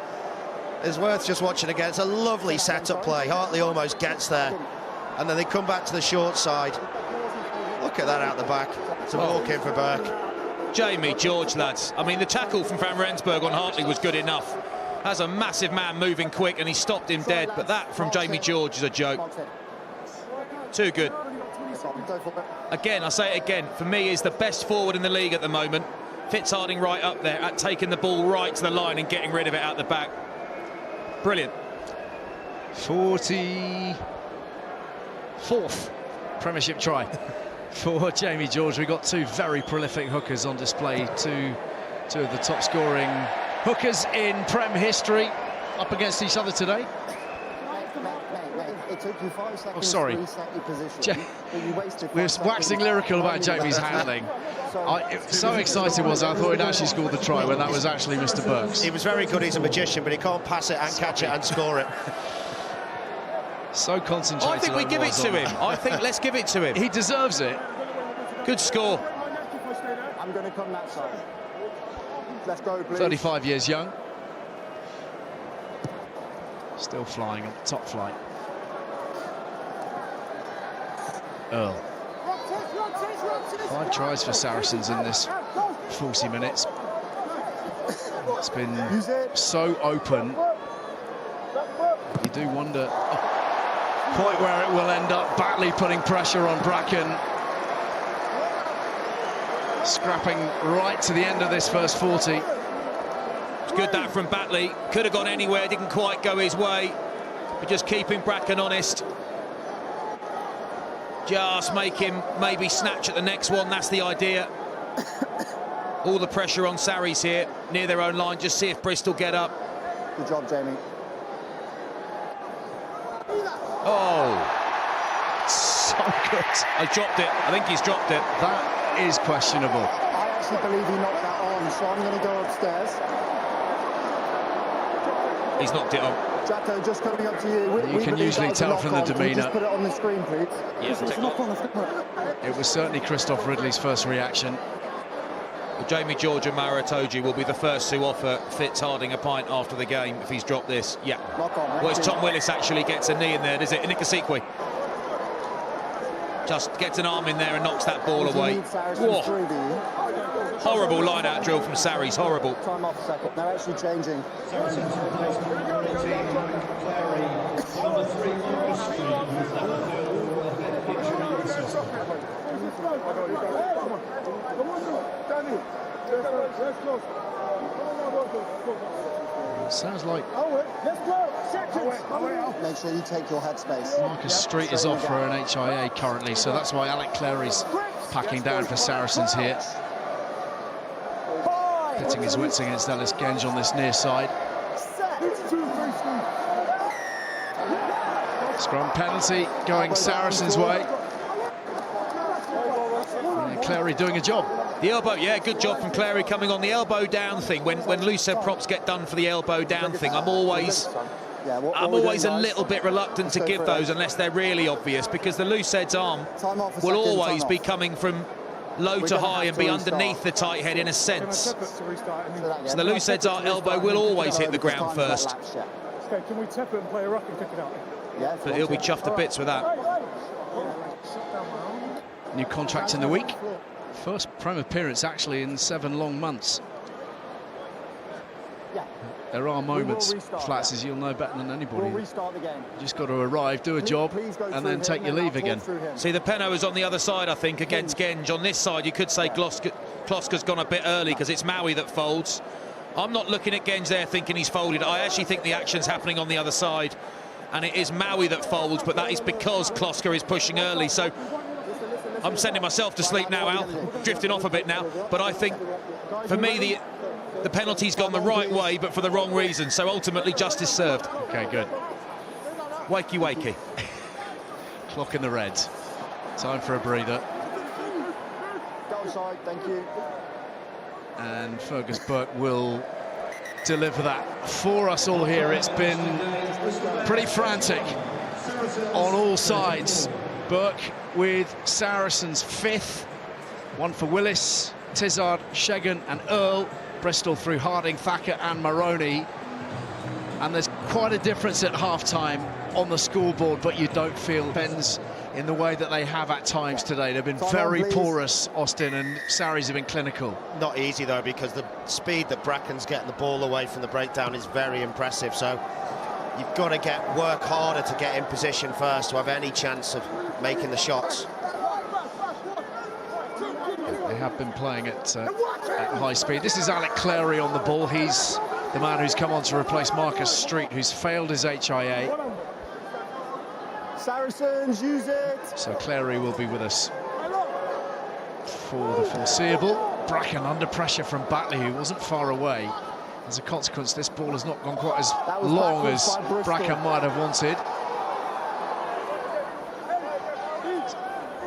It's worth just watching again. It's a lovely set-up play. Hartley almost gets there. And then they come back to the short side. Look at that out the back. It's a walk in for Burke. Jamie George, lads. I mean, the tackle from Van Rensburg on Hartley was good enough. That's a massive man moving quick, and he stopped him dead. But that from Jamie George is a joke. Too good. Again, I say it again, for me, he's the best forward in the league at the moment. Fitzharding right up there at taking the ball right to the line and getting rid of it out the back. Brilliant. 44th Premiership try for Jamie George. We've got two very prolific hookers on display, two of the top scoring hookers in Prem history up against each other today. It took you 5 seconds Oh, sorry. to reset your position. We're waxing lyrical about Jamie's handling. So excited was I thought he'd actually scored the try when that was actually Mr. Burks. He was very good, he's a magician, but he can't pass it and catch it and score it. So concentrated. I think we give it to him. I think let's give it to him. He deserves it. Good score. I'm going to come that side. Let's go, please. 35 years young. Still flying on the top flight. Earl. 5 tries for Saracens in this 40 minutes. It's been so open. You do wonder quite where it will end up. Batley putting pressure on Bracken. Scrapping right to the end of this first 40. It's good that from Batley. Could have gone anywhere, didn't quite go his way. But just keeping Bracken honest. Just make him maybe snatch at the next one, that's the idea. All the pressure on Sarries here, near their own line, just see if Bristol get up. Good job, Jamie. Oh, so good. I dropped it, I think he's dropped it. That is questionable. I actually believe he knocked that on, so I'm going to go upstairs. He's knocked it on. Jacko, just coming up to you. You can usually tell from the demeanour. Just put it on the screen, please. It was certainly Christoph Ridley's first reaction. Well, Jamie George and Maratoji will be the first to offer Fitzharding a pint after the game if he's dropped this. Yeah. Well, it's Tom Willis actually gets a knee in there, does it? Nikasikwe. Just gets an arm in there and knocks that ball away. Whoa. Horrible line-out drill from Sarries, horrible. Time off a second, they're actually changing. Sounds like Make sure you take your headspace. Marcus Street is off for an HIA currently, so that's why Alec Clary's packing down for Saracens here. Pitting his wits against Ellis Genge on this near side. Scrum penalty going Saracens' way. Clary doing a job. The elbow, yeah, good job from Clary coming on the elbow down thing. When loose head props get done for the elbow down thing, I'm always a little bit reluctant to give those unless they're really obvious, because the loose head's arm will always be coming from low to high and be underneath the tight head in a sense. So the loose head's elbow will always hit the ground first. Okay, can we tap it and play a ruck and kick it out? Yeah, but he'll be chuffed to bits with that. New contract in the week. First Prem appearance actually in 7 long months. There are moments, Flats, as you'll know better than anybody. You just got to arrive, do a job, and then take your leave again. See, the Penno is on the other side, I think, against Genge. On this side, you could say Klosker's gone a bit early because it's Maui that folds. I'm not looking at Genge there thinking he's folded. I actually think the action's happening on the other side, and it is Maui that folds, but that is because Klosker is pushing early. So I'm sending myself to sleep now, Al, drifting off a bit now. But I think, for me, the penalty's gone the right way, but for the wrong reason. So ultimately, justice served. Okay, good. Wakey, wakey. Clock in the red. Time for a breather. Go side, thank you. And Fergus Burke will deliver that for us all here. It's been pretty frantic on all sides. Burke with Saracens 5th. One for Willis, Tizard, Shegan and Earl. Bristol through Harding, Thacker and Maroney. And there's quite a difference at half-time on the scoreboard, but you don't feel bends in the way that they have at times today. They've been very porous, Austin, and Sarries have been clinical. Not easy, though, because the speed that Bracken's getting the ball away from the breakdown is very impressive. So you've got to work harder to get in position first to have any chance of making the shots. They have been playing at high speed. This is Alec Clary on the ball. He's the man who's come on to replace Marcus Street, who's failed his HIA. Saracens, use it. So Clary will be with us for the foreseeable. Bracken under pressure from Batley, who wasn't far away. As a consequence, this ball has not gone quite as long as Bracken might have wanted.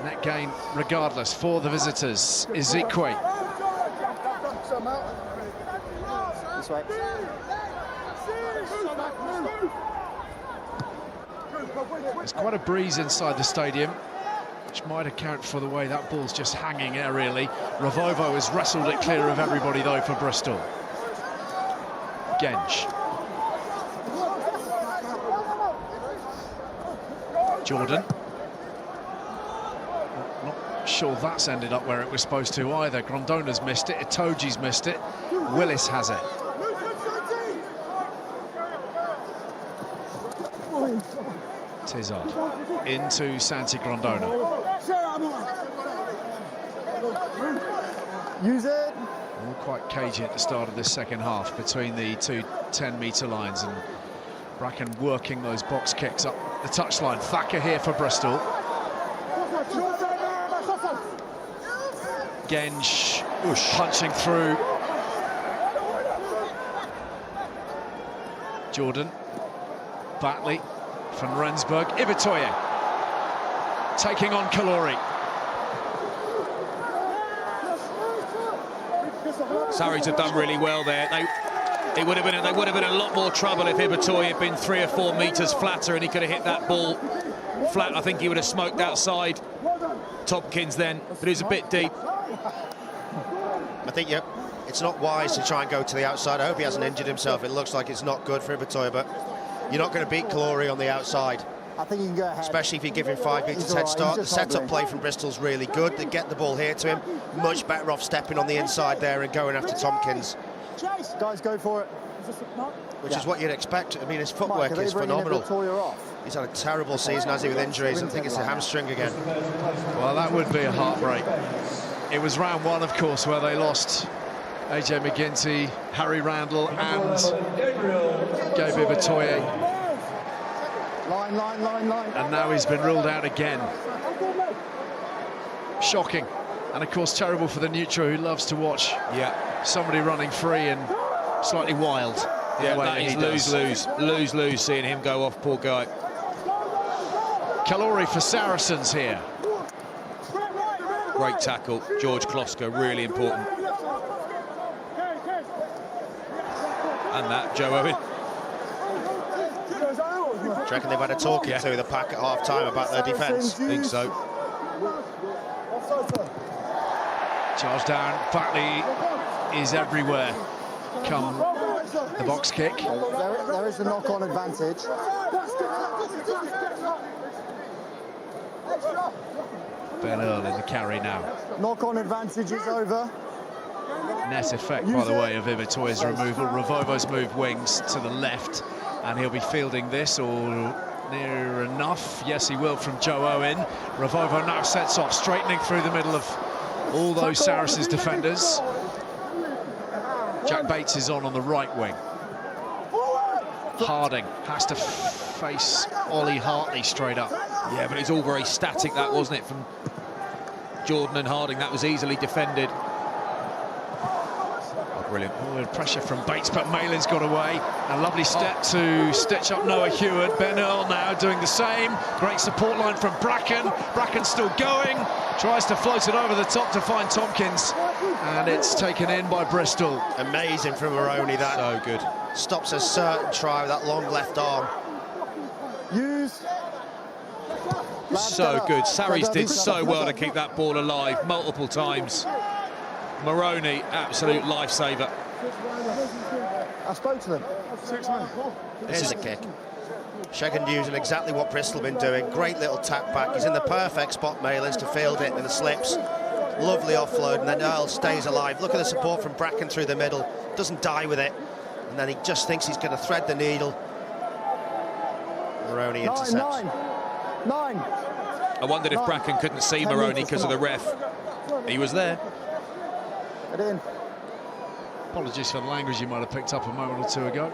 Net gain regardless for the visitors. Ezekwe. This way. There's quite a breeze inside the stadium, which might account for the way that ball's just hanging aerially. Ravovo has wrestled it clear of everybody, though, for Bristol. Genge. Jordan. Not sure that's ended up where it was supposed to either. Grondona's missed it, Itoji's missed it, Willis has it. Tizard into Santi Grondona. Use it. All quite cagey at the start of this second half between the two 10-metre lines, and Bracken working those box kicks up the touchline. Thacker here for Bristol. Genge punching through. Jordan. Batley. Van Rensburg, Ibitoye taking on Kalori. Sarries have done really well there. They would have been a lot more trouble if Ibitoye had been 3 or 4 metres flatter and he could have hit that ball flat. I think he would have smoked outside Tompkins then, but he was a bit deep. I think it's not wise to try and go to the outside. I hope he hasn't injured himself. It looks like it's not good for Ibitoye, but you're not going to beat Kalori on the outside. I think you can go ahead. Especially if you give him 5 metres head start. The set-up play from Bristol's really good. They get the ball here to him. Much better off stepping on the inside there and going after Tompkins. Guys, go for it. Which is what you'd expect. I mean, his footwork is phenomenal. He's had a terrible season, has he, with injuries. I think it's a hamstring again. Well, that would be a heartbreak. It was round 1, of course, where they lost AJ McGinty, Harry Randall and Gabe Ibitoye. Line. And now he's been ruled out again. Shocking. And of course terrible for the neutral, who loves to watch somebody running free and slightly wild. Yeah, that is lose seeing him go off, poor guy. Kalori for Saracens here. Great tackle, George Kloska, really important. And that, Joe Owen. Do you reckon they've had a talking to the pack at half-time about their defence? I think so. Charge down, Batley is everywhere. Come the box kick. There is a knock-on advantage. Ben Earl in the carry now. Knock-on advantage is over. Net effect, by the way, of Ibitoye's removal. Ravovo's moved wings to the left, and he'll be fielding this, or near enough. Yes, he will, from Joe Owen. Ravovo now sets off, straightening through the middle of all those Saracens defenders. Jack Bates is on the right wing. Harding has to face Ollie Hartley straight up. Yeah, but it's all very static, that, wasn't it, from Jordan and Harding? That was easily defended. Brilliant. Forward pressure from Bates, but Malin's got away. A lovely step to stitch up Noah Hewitt. Ben Earl now doing the same. Great support line from Bracken. Bracken still going. Tries to float it over the top to find Tompkins. And it's taken in by Bristol. Amazing from Maroney, that. So good. Stops a certain try with that long left arm. So good. Sarries did so well to keep that ball alive multiple times. Maroney, absolute lifesaver. I spoke to them. This is a kick. Shagan using exactly what Bristol have been doing. Great little tap back. He's in the perfect spot, Malins, to field it in the slips. Lovely offload, and then Earl stays alive. Look at the support from Bracken through the middle. Doesn't die with it. And then he just thinks he's going to thread the needle. Maroney intercepts. Nine. I wondered if Bracken couldn't see Maroney because of the ref. He was there. Get in. Apologies for the language you might have picked up a moment or two ago.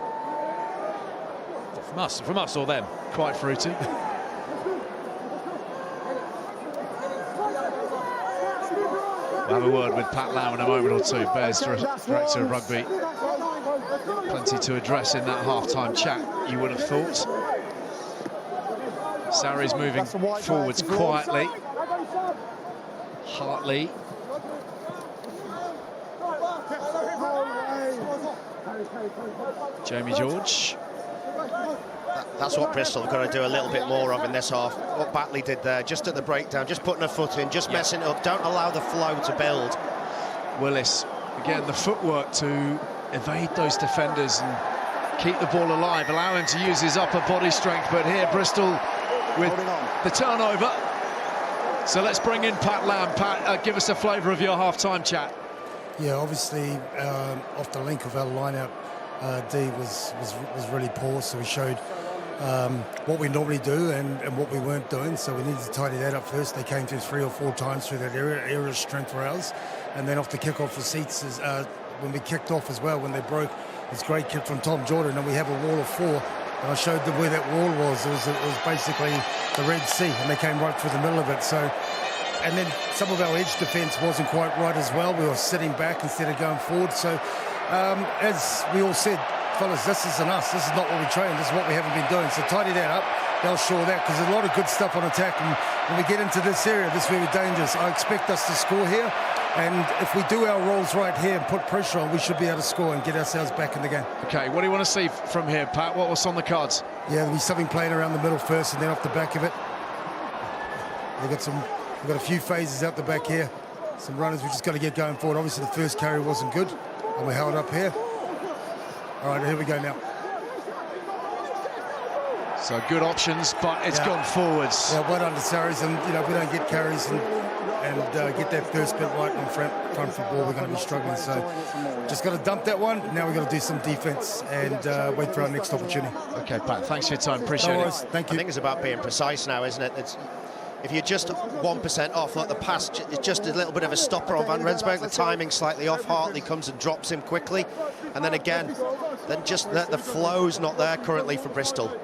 From us or them? Quite fruity. We'll have a word with Pat Lau in a moment or two, Bears Director of Rugby. Plenty to address in that half-time chat, you would have thought. Sarries moving forwards quietly. Hartley. Jamie George. That's what Bristol have got to do a little bit more of in this half. What Batley did there, just at the breakdown, just putting a foot in, just messing it up. Don't allow the flow to build. Willis, again, the footwork to evade those defenders and keep the ball alive, allow him to use his upper body strength. But here, Bristol with the turnover. So let's bring in Pat Lamb. Pat, give us a flavour of your half-time chat. Yeah, obviously, off the link of our line-out, D was really poor, so we showed what we normally do and what we weren't doing, so we needed to tidy that up first. They came through 3 or 4 times through that area of strength for ours, and then off the kick-off receipts, when we kicked off as well, when they broke, it's great kick from Tom Jordan, and we have a wall of 4, and I showed them where that wall was. It was basically the Red Sea, and they came right through the middle of it, so... And then some of our edge defence wasn't quite right as well. We were sitting back instead of going forward. So, as we all said, fellas, this isn't us. This is not what we train. This is what we haven't been doing. So tidy that up. They'll shore that, because there's a lot of good stuff on attack. And when we get into this area, this is where we're dangerous. I expect us to score here. And if we do our roles right here and put pressure on, we should be able to score and get ourselves back in the game. OK, what do you want to see from here, Pat? What's on the cards? Yeah, there'll be something playing around the middle first and then off the back of it. We've got a few phases out the back here. Some runners, we just got to get going forward. Obviously, the first carry wasn't good, and we held up here. All right, here we go now. So good options, but it's gone forwards. Yeah, well done to Saracens, and if we don't get carries and get that first bit right in front football, we're going to be struggling. So just got to dump that one. Now we've got to do some defence and wait for our next opportunity. OK, Pat, thanks for your time. Appreciate it. Thank you. I think it's about being precise now, isn't it? If you're just 1% off, like the pass, it's just a little bit of a stopper on Van Rensburg, the timing slightly off, Hartley comes and drops him quickly, and then again, just the flow's not there currently for Bristol.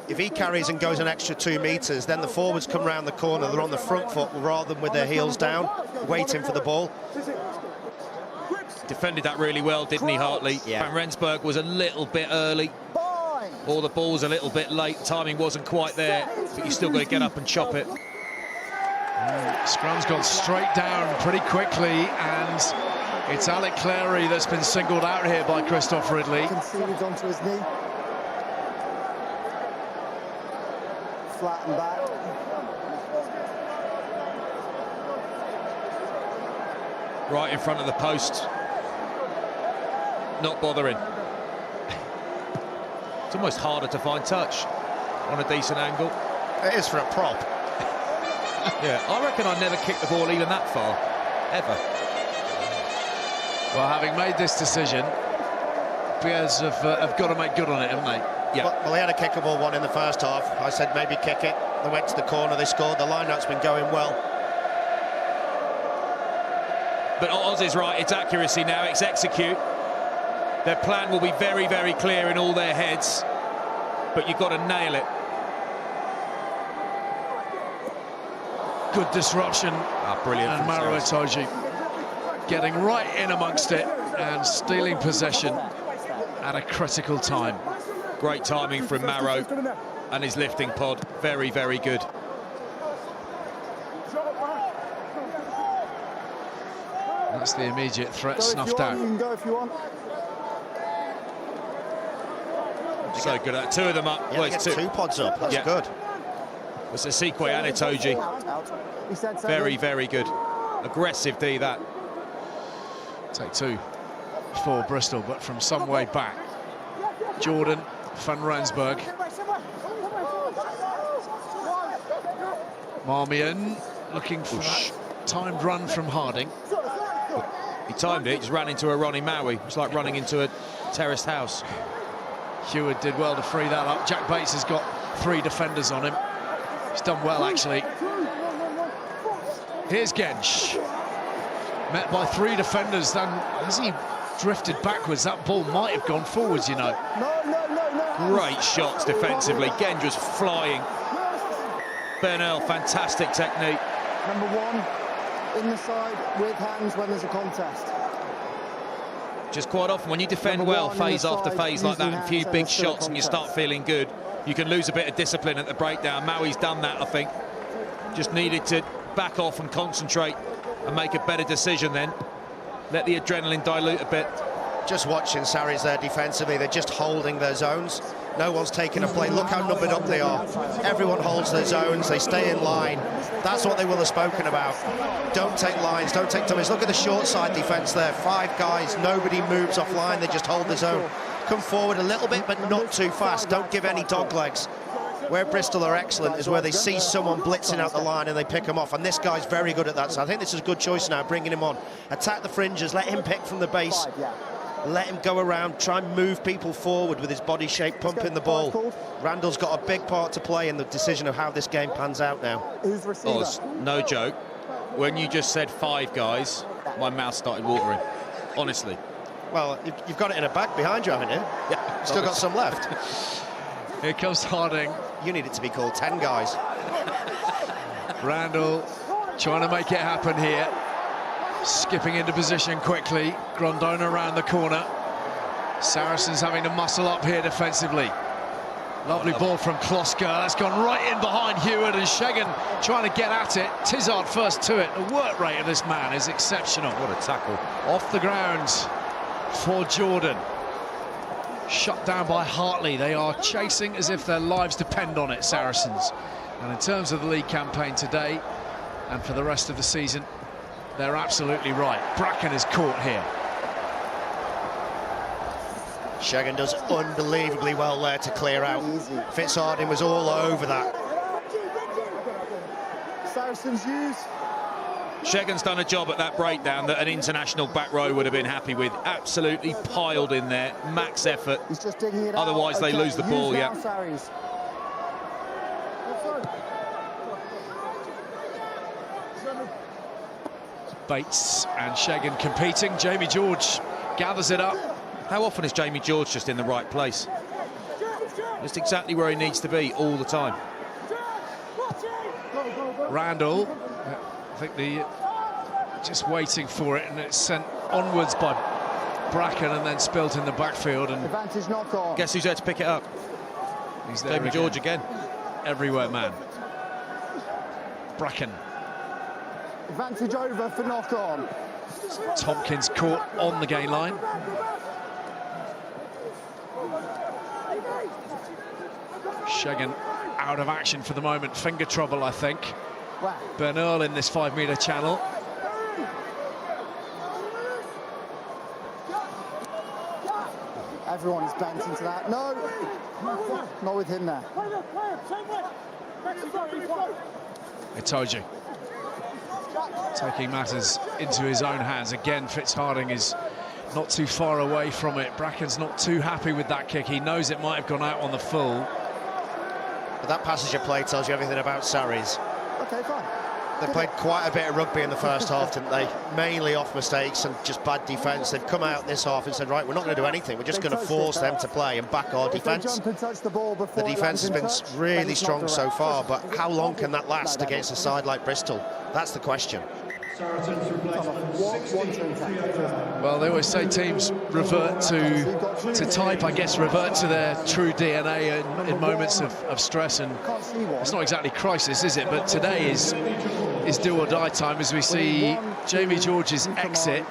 If he carries and goes an extra 2 metres, then the forwards come round the corner, they're on the front foot rather than with their heels down, waiting for the ball. Defended that really well, didn't he, Hartley? Yeah. Van Rensburg was a little bit early. Or the ball's a little bit late, timing wasn't quite there, but you still got to get up and chop it. Scrum's gone straight down pretty quickly, and it's Alec Clary that's been singled out here by Christoph Ridley. Conceded onto his knee. Flat and back. Right in front of the post. Not bothering. It's almost harder to find touch on a decent angle. It is for a prop. Yeah, I reckon I never kicked the ball even that far, ever. Well, having made this decision, Bears have got to make good on it, haven't they? Yeah. Well, they had a kickable one in the first half. I said maybe kick it. They went to the corner, they scored. The line-out's been going well. But Oz is right, it's accuracy now, it's execute. Their plan will be very, very clear in all their heads, but you've got to nail it. Good disruption. Brilliant. And Maro Itoje getting right in amongst it. and stealing possession at a critical time. Great timing from Marrow and his lifting pod. Very, very good. That's the immediate threat snuffed out. You can go if you want. So good at 2 of them up. Yeah, well, it's 2 pods up. That's good. It's a Sikwe and Itoji. Very, very good. Aggressive D, that. Take 2 for Bristol, but from some way back. Jordan van Rensburg. Marmion looking for timed run from Harding. He timed it, just ran into a Ronnie Maui. It's like running into a terraced house. Heward did well to free that up. Jack Bates has got 3 defenders on him. He's done well, actually. Here's Gensch. Met by 3 defenders, then as he drifted backwards, that ball might have gone forwards, you know. Great shots defensively. Gensch was flying. Bernal, fantastic technique. Number 1, in the side with hands when there's a contest. Just quite often, when you defend well, phase after phase like that, and a few big shots, and you start feeling good, you can lose a bit of discipline at the breakdown. Maui's done that, I think. Just needed to back off and concentrate and make a better decision then. Let the adrenaline dilute a bit. Just watching Sarries there defensively, they're just holding their zones. No one's taking a play. Look how numbered up they are. Everyone holds their zones, they stay in line. That's what they will have spoken about. Don't take lines, don't take dummies. Look at the short side defence there. 5 guys, nobody moves off line, they just hold their zone. Come forward a little bit, but not too fast. Don't give any dog legs. Where Bristol are excellent is where they see someone blitzing out the line and they pick them off, and this guy's very good at that. So I think this is a good choice now, bringing him on. Attack the fringes, let him pick from the base. Let him go around, try and move people forward with his body shape, pumping the ball. Randall's got a big part to play in the decision of how this game pans out now. Who's receiver? Oz, no joke. When you just said 5 guys, my mouth started watering. Honestly. Well, you've got it in a bag behind you, haven't you? Yeah. Still got some left. Here comes Harding. You need it to be called 10 guys. Randall trying to make it happen here. Skipping into position quickly. Grondona around the corner. Saracens having to muscle up here defensively. Lovely ball from Kloska. That's gone right in behind Heward, and Shegan trying to get at it. Tizard first to it. The work rate of this man is exceptional. What a tackle. Off the ground for Jordan. Shut down by Hartley. They are chasing as if their lives depend on it, Saracens. And in terms of the league campaign today and for the rest of the season, they're absolutely right. Bracken is caught here. Shegan does unbelievably well there to clear out. Fitzharding was all over that. Saracens use. Shegan's done a job at that breakdown that an international back row would have been happy with. Absolutely piled in there, max effort. He's just digging it Otherwise, out. they lose the ball, Use yeah. now, Sarries. Bates and Shegan competing. Jamie George gathers it up. How often is Jamie George just in the right place? Just exactly where he needs to be all the time. Randall, I think just waiting for it, and it's sent onwards by Bracken and then spilt in the backfield. And Advantage knock on. Guess who's there to pick it up? he's there Jamie George again. Everywhere man. Bracken. Advantage over for knock on. Tompkins caught on the gain line. Shegan out of action for the moment. Finger trouble, I think. Wow. Bernal in this 5-metre channel. Everyone is bent into that. No, not with him there. Itoji taking matters into his own hands. Again, Fitzharding is not too far away from it. Bracken's not too happy with that kick. He knows it might have gone out on the full. But that passage of play tells you everything about Sarries. Okay, fine. They played quite a bit of rugby in the first half, didn't they? Mainly off mistakes and just bad defence. They've come out this half and said, right, we're not going to do anything. We're just going to force them to play and back our defence. The defence has been really strong so far, but how long can that last against a side like Bristol? That's the question. Well, they always say teams revert to type, I guess, revert to their true DNA in moments of stress, and it's not exactly crisis, is it? But today is do or die time as we see Jamie George's exit,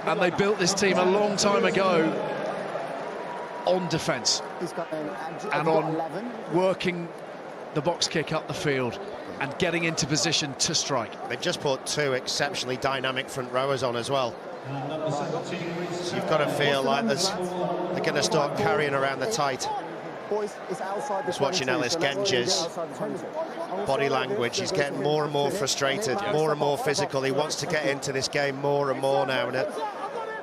and they built this team a long time ago on defence and on working the box kick up the field and getting into position to strike. They've just put two exceptionally dynamic front rowers on as well. So you've got to feel like they're going to start carrying around the tight. Just watching Ellis Genge's body language, he's getting more and more frustrated, more and more physical. He wants to get into this game more and more now, and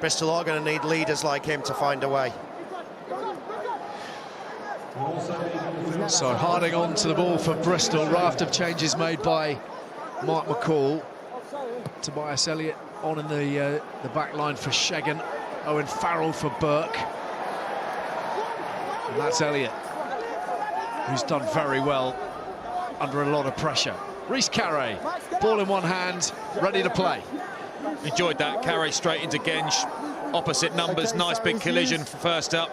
Bristol are going to need leaders like him to find a way. So Harding on to the ball for Bristol. Raft of changes made by Mark McCall. Tobias Elliott on in the back line for Shegan. Owen Farrell for Burke. And that's Elliott, who's done very well under a lot of pressure. Rhys Carré, ball in one hand, ready to play. Enjoyed that. Carré straight into Genge. Opposite numbers. Nice big collision for first up.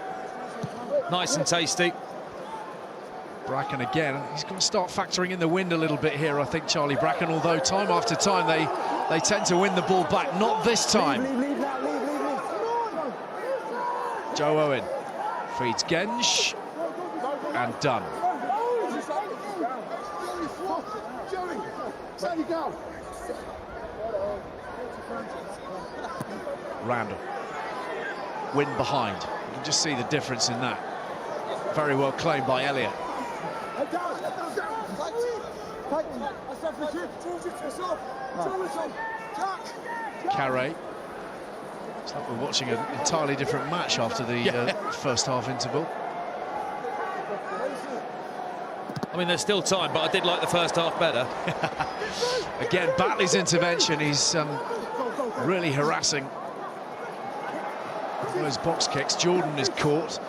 Nice and tasty. Bracken again. He's going to start factoring in the wind a little bit here, I think, Charlie Bracken, although time after time they tend to win the ball back. Not this time. Joe Owen feeds Genge and done. Randall. Wind behind. You can just see the difference in that. Very well claimed by Elliott. Carré. It's like we're watching an entirely different match after the first half interval. I mean, there's still time, but I did like the first half better. Again, Batley's intervention. He's really harassing those box kicks. Jordan is caught.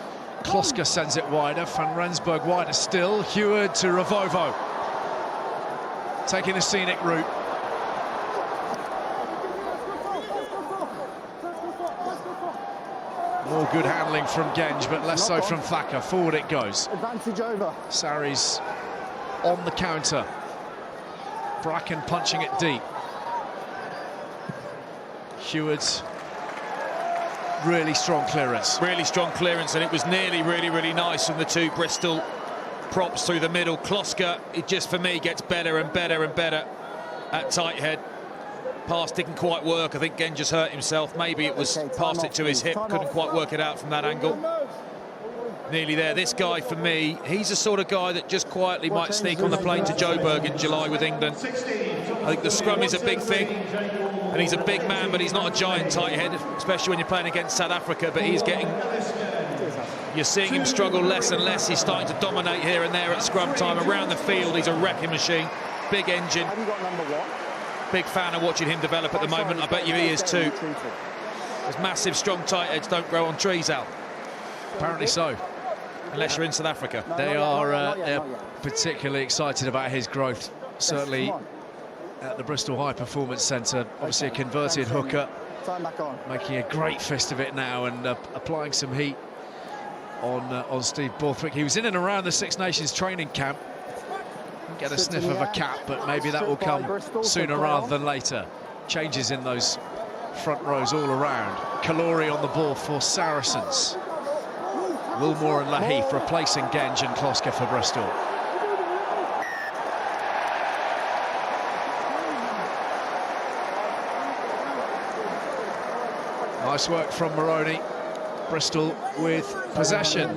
Kloska sends it wider. Van Rensburg wider still. Heward to Ravovo. Taking a scenic route. More good handling from Genge, but less so from Thacker. Forward it goes. Advantage over. Sarries on the counter. Bracken punching it deep. Heward's really strong clearance. Really strong clearance, and it was nearly really nice from the two Bristol props through the middle. Kloska, it just for me gets better and better and better at tight head. Pass didn't quite work. I think Genge just hurt himself. Maybe it was passed it to his hip. Couldn't quite work it out from that angle. Nearly there. This guy, for me, he's the sort of guy that just quietly might sneak on the plane to Joburg in July with England. I think the scrum is a big thing, and he's a big man, but he's not a giant tight head, especially when you're playing against South Africa. But he's getting... You're seeing him struggle less and less. He's starting to dominate here and there at scrum time. Around the field, he's a wrecking machine. Big engine. Big fan of watching him develop at the moment. I bet you he is too. Those massive, strong tight heads don't grow on trees, Al. Apparently so. Unless you're in South Africa. They are they're particularly excited about his growth. Certainly at the Bristol High Performance Centre. Obviously a converted hooker. Making a great fist of it now and applying some heat on Steve Borthwick. He was in and around the Six Nations training camp. Get a sniff of a cap, but maybe that will come sooner rather than later. Changes in those front rows all around. Kalori on the ball for Saracens. Wilmore and Laheath replacing Genge and Kloska for Bristol. Nice work from Moroney. Bristol with possession.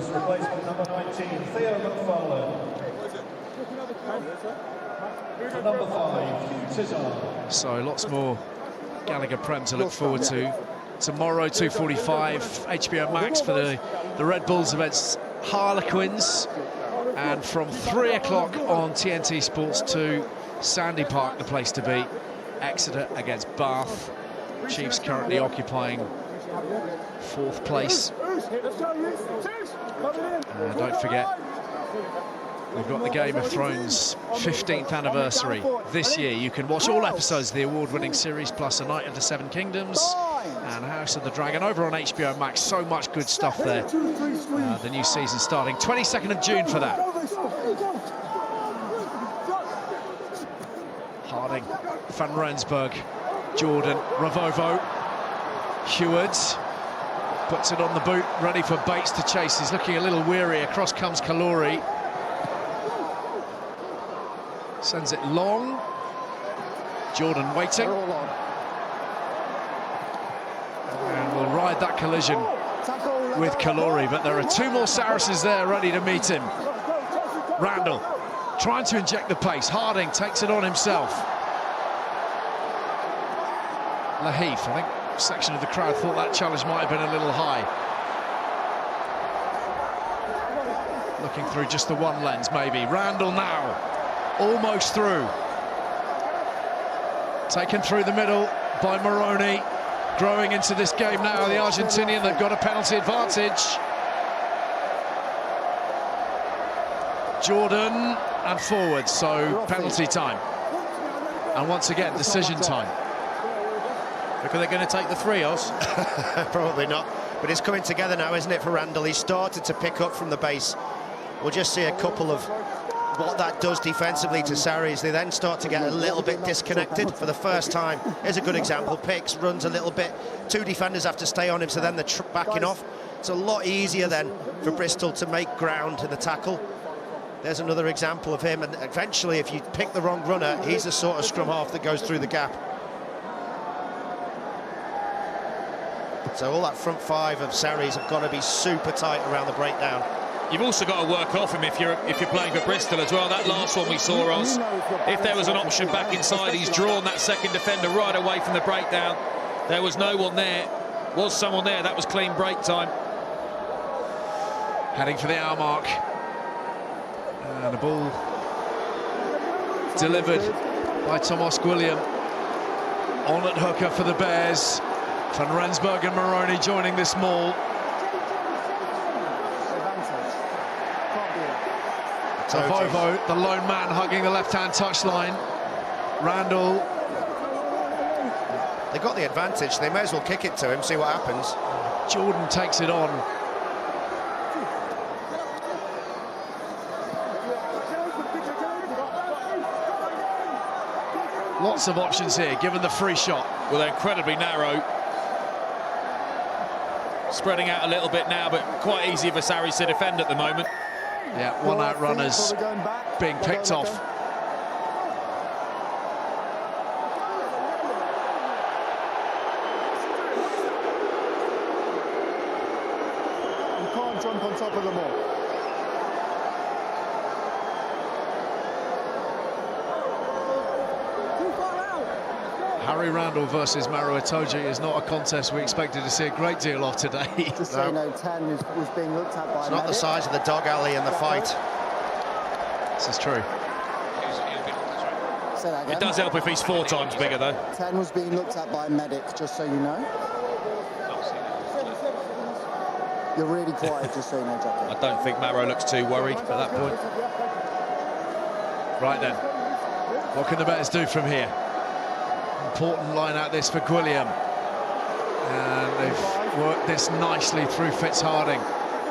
So lots more Gallagher PREM to look forward to. Tomorrow, 2:45, HBO Max for the Red Bulls against Harlequins. And from 3 o'clock on TNT Sports 2, Sandy Park, the place to be. Exeter against Bath. Chiefs currently occupying 4th place. Don't forget, We've got the Game of Thrones 15th anniversary this year. You can watch all episodes of the award-winning series, plus A Night of the Seven Kingdoms and House of the Dragon over on HBO Max. So much good stuff there. The new season starting 22nd of June for that. Harding, Van Rensburg, Jordan, Ravovo, Heward puts it on the boot, ready for Bates to chase. He's looking a little weary. Across comes Kalori. Sends it long. Jordan waiting. And will ride that collision with Kalori, but there are two more Saracens there ready to meet him. Randall trying to inject the pace. Harding takes it on himself. Laheath, I think a section of the crowd thought that challenge might have been a little high. Looking through just the one lens, maybe. Randall now, almost through. Taken through the middle by Moroni. Growing into this game now, the Argentinian, they've got a penalty advantage. Jordan and forward, so penalty time. And once again, decision time. Look, are they going to take the three, Oz? Probably not. But it's coming together now, isn't it, for Randall? He's started to pick up from the base. We'll just see a couple of what that does defensively to Sarries. They then start to get a little bit disconnected for the first time. Here's a good example. Picks runs a little bit. Two defenders have to stay on him, so then they're backing off. It's a lot easier then for Bristol to make ground in the tackle. There's another example of him, and eventually, if you pick the wrong runner, he's the sort of scrum half that goes through the gap. So all that front five of Sarries have got to be super tight around the breakdown. You've also got to work off him if you're playing for Bristol as well. That last one we saw, Oz, if there was an option back inside, he's drawn that second defender right away from the breakdown. There was no one there. Was someone there? That was clean break time. Heading for the hour mark. And a ball delivered by Tomas Gwilliam. On at hooker for the Bears. Van Rensburg and Moroni joining this maul. Vovo, the lone man, hugging the left-hand touchline. Randall. They got the advantage. They may as well kick it to him, see what happens. Jordan takes it on. Lots of options here, given the free shot. Well, they're incredibly narrow. Spreading out a little bit now, but quite easy for Sarries to defend at the moment. Yeah, one-out runners being picked off. You can't jump on top of them all. Harry Randall versus Maro Itoje is not a contest we expected to see a great deal of today. Just so you know, 10 was being looked at by It's not the size of the dog alley in the fight. This is true. Say that again. It does help if he's 4 times bigger, though. 10 was being looked at by a medic, just so you know. You're really quiet, just so you know, Jackie. I don't think Maro looks too worried at that point. Right then, what can the Bears do from here? Important line out this for Gwilliam. And they've worked this nicely through Fitzharding.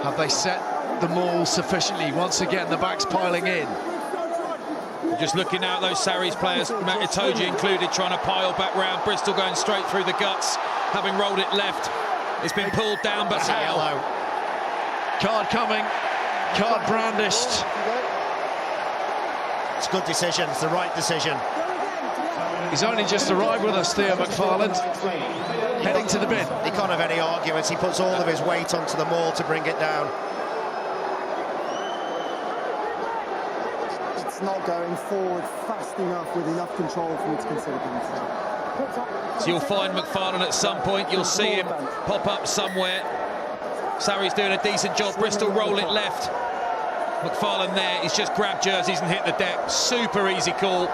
Have they set the maul sufficiently? Once again, the back's piling in. Just looking now at those Sarries players, Itoje included, trying to pile back round. Bristol going straight through the guts, having rolled it left. It's been pulled down, but how? Card coming, card brandished. It's a good decision, it's the right decision. He's only just arrived with us, Theo McFarland, heading to the bin. He can't have any arguments. He puts all of his weight onto the maul to bring it down. It's not going forward fast enough with enough control for me to consider penalty. So you'll find McFarlane at some point. You'll see him pop up somewhere. Sarries doing a decent job. Bristol roll it left. McFarlane there. He's just grabbed jerseys and hit the deck. Super easy call.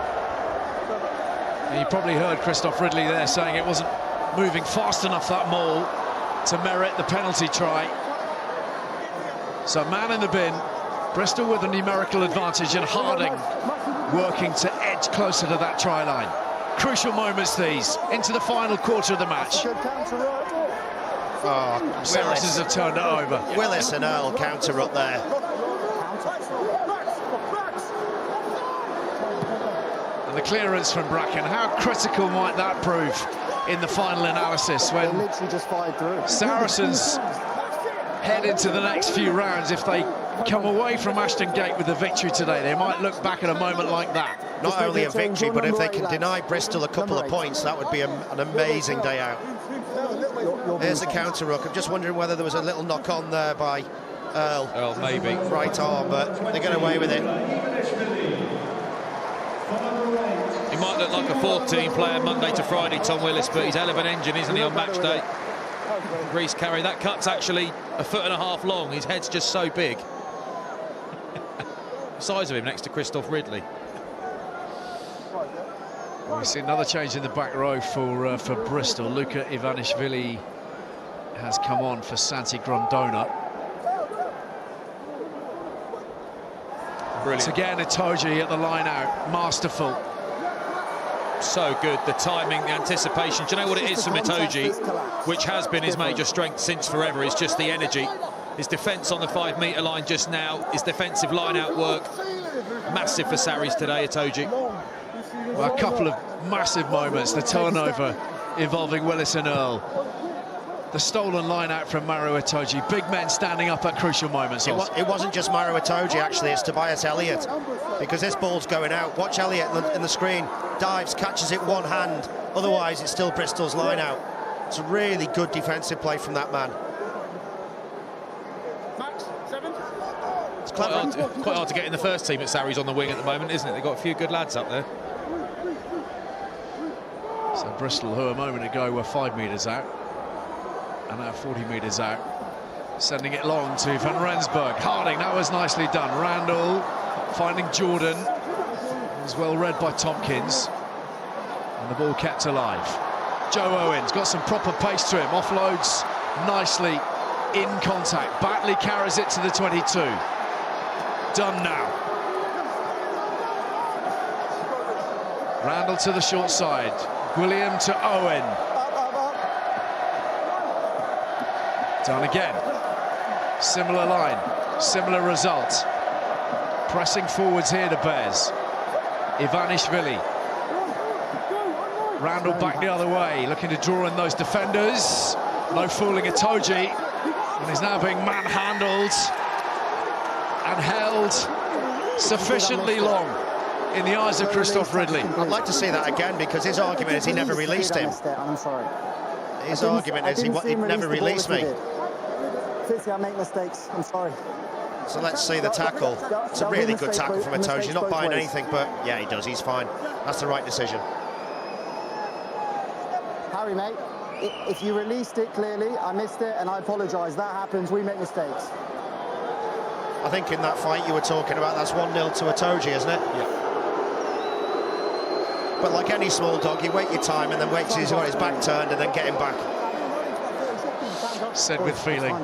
You probably heard Christoph Ridley there saying it wasn't moving fast enough, that maul, to merit the penalty try. So man in the bin, Bristol with a numerical advantage, and Harding working to edge closer to that try line. Crucial moments these, into the final quarter of the match. Oh, Saracens have turned it over. Willis and Earl counter up there. And the clearance from Bracken, how critical might that prove in the final analysis when literally just fired through. Saracens head into the next few rounds? If they come away from Ashton Gate with a victory today, they might look back at a moment like that. Not only a victory, but if they can deny Bristol a couple of points, that would be an amazing day out. Here's the counter ruck. I'm just wondering whether there was a little knock on there by Earl. Earl, maybe. Right arm, but they get away with it. He might look like a 14 player Monday to Friday, Tom Willis, but he's hell of an engine, isn't he, on match day? Reece Carey, that cut's actually 1.5 feet long. His head's just so big. The size of him next to Christoph Ridley. We see another change in the back row for Bristol. Luka Ivanishvili has come on for Santi Grondona. Brilliant. It's again Itoje at the line out, masterful. So good, the timing, the anticipation. Do you know what it is from Itoje, which has been his major strength since forever? It's just the energy. His defence on the 5 metre line just now, his defensive line-out work, massive for Sarries today, Itoje. Well, a couple of massive moments, the turnover involving Willis and Earl. The stolen line-out from Maro Itoje. Big men standing up at crucial moments. It wasn't just Maro Itoje, actually, it's Tobias Elliott. Because this ball's going out. Watch Elliott in the screen. Dives, catches it one hand. Otherwise, it's still Bristol's line-out. It's a really good defensive play from that man. It's quite hard to get in the first team at Sarries on the wing at the moment, isn't it? They've got a few good lads up there. So Bristol, who a moment ago were 5 metres out, and now 40 metres out, sending it long to Van Rensburg. Harding, that was nicely done. Randall finding Jordan. It was well read by Tompkins, and the ball kept alive. Joe Owens got some proper pace to him, offloads nicely in contact. Batley carries it to the 22. Done now. Randall to the short side. William to Owen. Done again. Similar line, similar result. Pressing forwards here to Bears. Ivanishvili. Randall back the other way, looking to draw in those defenders. No fooling Itoje, and he's now being manhandled and held sufficiently long in the eyes of Christoph Ridley. I'd like to see that again, because his argument is he never released him. I'm sorry. His argument is he never released me. Fitzy, I make mistakes. I'm sorry. So let's see the tackle. It's a really good tackle from Itoje. He's not buying anything, but yeah, he does. He's fine. That's the right decision. Harry, mate, if you released it clearly, I missed it, and I apologise. That happens. We make mistakes. I think in that fight you were talking about, that's 1-0 to Itoje, isn't it? Yeah. But like any small dog, you wait your time and then wait till he's got his back turned and then get him back. Said with feeling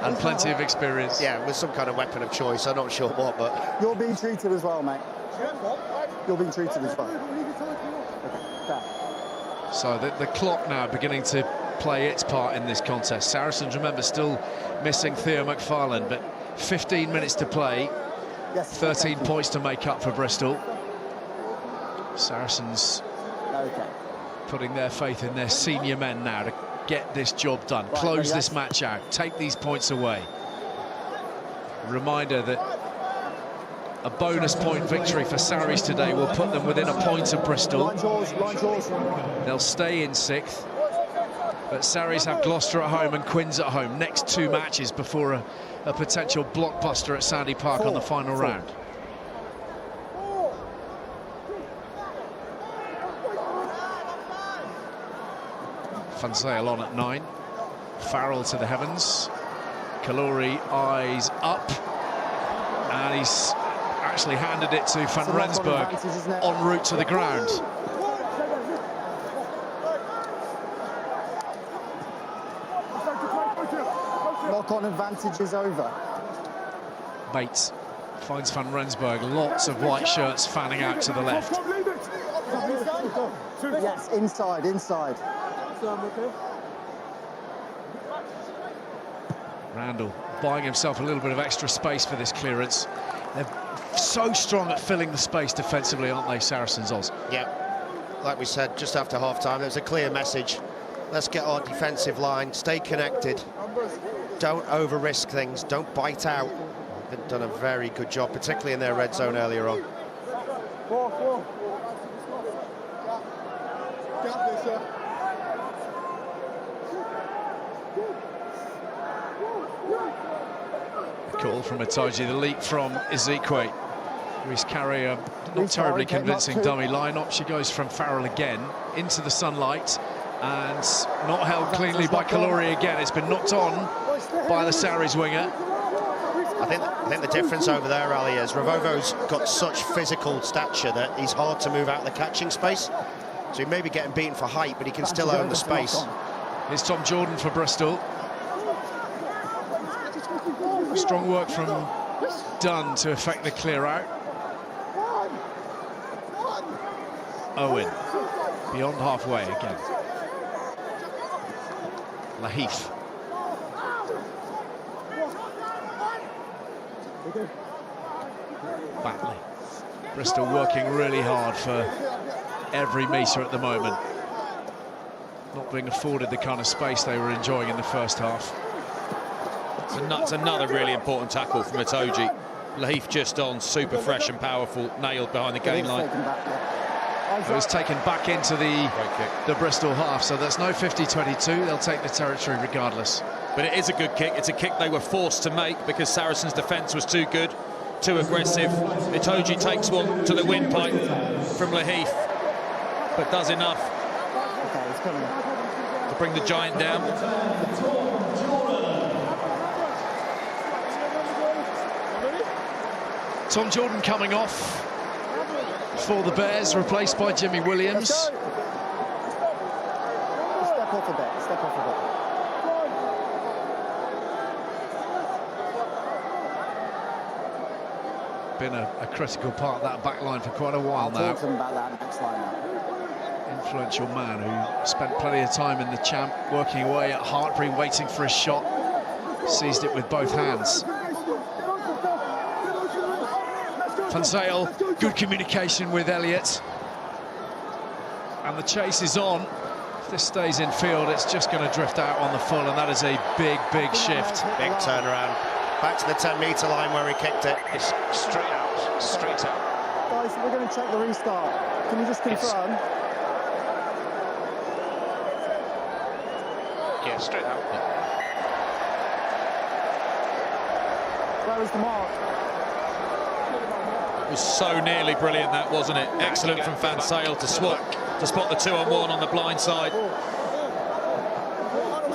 and plenty of experience. Yeah, with some kind of weapon of choice. I'm not sure what, but... You're being treated as well, mate. You're being treated as well. Okay. So the clock now beginning to play its part in this contest. Saracens, remember, still missing Theo McFarlane, but 15 minutes to play, 13 points to make up for Bristol. Saracens putting their faith in their senior men now to get this job done, close this match out, take these points away. Reminder that a bonus point victory for Sarries today will put them within a point of Bristol. They'll stay in 6th, but Sarries have Gloucester at home and Quins at home. Next 2 matches before a potential blockbuster at Sandy Park on the final round. Fansale on at 9. Farrell to the heavens. Kalori eyes up, and he's actually handed it to Van Rensburg en route to the ground. Knock-on advantage is over. Bates Finds Van Rensburg, lots of white shirts fanning out to the left. Yes, inside. Randall buying himself a little bit of extra space for this clearance. They're so strong at filling the space defensively, aren't they, Saracens, Oz? Yeah, like we said just after half-time, there's a clear message. Let's get our defensive line, stay connected, don't over-risk things, don't bite out. They've done a very good job, particularly in their red zone earlier on. Call from Itoje, the leap from Ezekwe. Reese Carey, not terribly convincing dummy line-up. She goes from Farrell again into the sunlight and not held cleanly by Kalori again. It's been knocked on by the Sarries winger. I think the difference over there, Ali, is Ravovo's got such physical stature that he's hard to move out of the catching space. So he may be getting beaten for height, but he can still own the space. Here's Tom Jordan for Bristol. Strong work from Dunn to effect the clear out. Owen, beyond halfway again. Lahif. Batley. Bristol working really hard for every metre at the moment. Not being afforded the kind of space they were enjoying in the first half. It's another really important tackle from Itoje. Lahif just on, super fresh and powerful, nailed behind the gain line. It was taken back into the Bristol half, so there's no 50-22. They'll take the territory regardless. But it is a good kick. It's a kick they were forced to make because Saracens' defence was too good, too aggressive. Itoje takes one to the windpipe from Lahif, but does enough to bring the giant down. Tom Jordan coming off for the Bears, replaced by Jimmy Williams. Step off a bit, step off a bit. Been a critical part of that back line for quite a while now. Talk to them about that next line now. Influential man who spent plenty of time in the champ, working away at Hartbury, waiting for a shot. Seized it with both hands. Van Zyl, good communication with Elliott. And the chase is on. If this stays in field, it's just going to drift out on the full, and that is a big, big shift. Big turnaround. Back to the 10-metre line where he kicked it. It's straight out, straight out. Guys, we're going to check the restart. Can you just confirm? Yeah, straight out. Where was the mark? It was so nearly brilliant, that, wasn't it? Excellent from Van Zyl to spot the 2-on-1 on the blind side.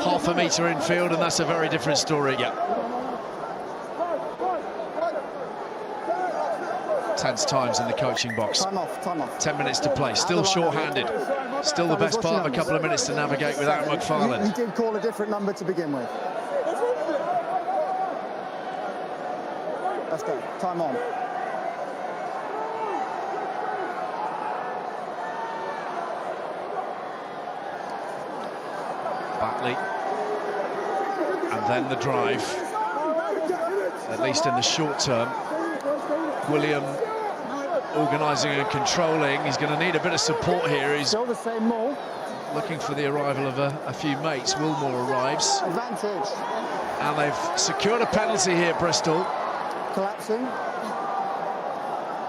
Half a metre in field, and that's a very different story. Yeah. Tense times in the coaching box. Time off. 10 minutes to play. Still short-handed. Still the best part of a couple of minutes to navigate without McFarland. You did call a different number to begin with. Let's go. Time on. Batley. And then the drive. At least in the short term. William organising and controlling. He's going to need a bit of support here. He's Still the same Moore. looking for the arrival of a few mates. Wilmore arrives. Advantage. And they've secured a penalty here, Bristol. Collapsing.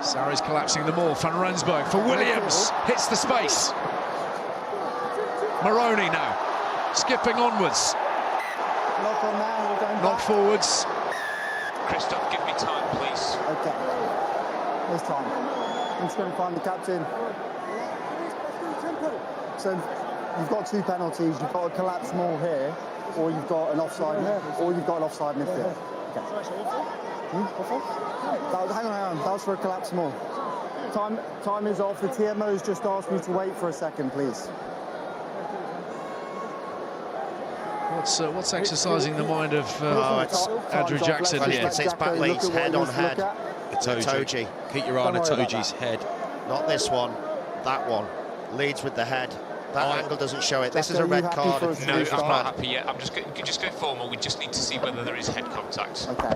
Sarries collapsing them all. Van Rensburg for Williams. Hits the space. Maroney now. Skipping onwards. Knock on now. We're going Knock back. forwards. Christoph, give me time, please. Okay. There's time. I'm just going to find the captain. So you've got two penalties. You've got a collapse Moore here, or you've got an offside, or you've got an offside midfield. Okay. Hang on. That was for a collapse Moore. Time is off. The TMO's just asked me to wait for a second, please. What's exercising the mind of it's Andrew Jackson here? It's Batley's head on head. Itoje. Keep your eye on Itoje's head. Not this one, that one. Leads with the head. That angle doesn't show it. This is a red card. No, I'm not happy yet. I'm just go formal. We just need to see whether there is head contact. Okay.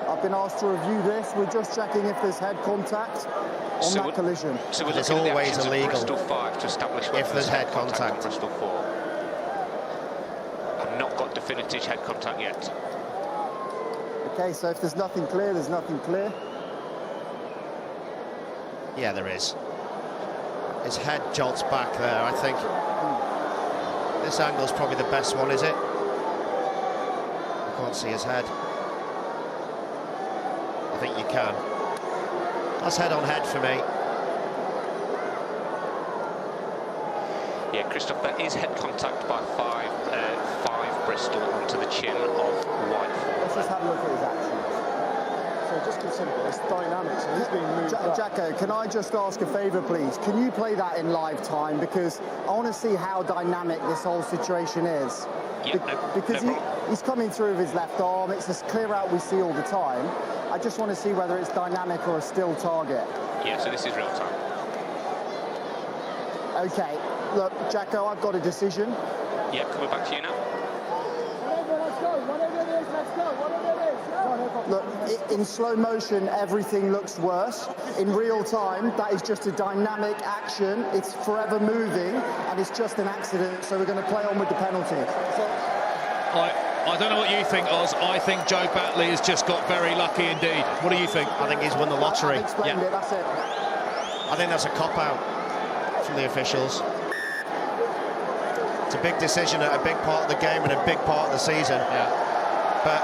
I've been asked to review this. We're just checking if there's head contact on that collision. So we're It's looking at the always actions of illegal Bristol 5 to establish whether if there's head on contact. Bristol 4. I've not got definitive head contact yet. Okay, so if there's nothing clear, there's nothing clear. Yeah, there is. His head jolts back there, I think. This angle's probably the best one, is it? I can't see his head. I think you can. That's head on head for me. Yeah, Christoph, there is head contact by 5 Bristol onto the chin of Whiteford. Let's just have a look at his actions. So just consider it's dynamic, so he's being moved up. Jacko, can I just ask a favour, please? Can you play that in live time? Because I want to see how dynamic this whole situation is. Yeah, Because he's coming through with his left arm. It's this clear out we see all the time. I just want to see whether it's dynamic or a still target. Yeah, so this is real time. Okay, look, Jacko, I've got a decision. Yeah, coming back to you now. Look, in slow motion, everything looks worse. In real time, that is just a dynamic action. It's forever moving, and it's just an accident, so we're going to play on with the penalty. I don't know what you think, Oz. I think Joe Batley has just got very lucky indeed. What do you think? I think he's won the lottery. I've explained it, that's it. I think that's a cop-out from the officials. It's a big decision at a big part of the game and a big part of the season. Yeah. But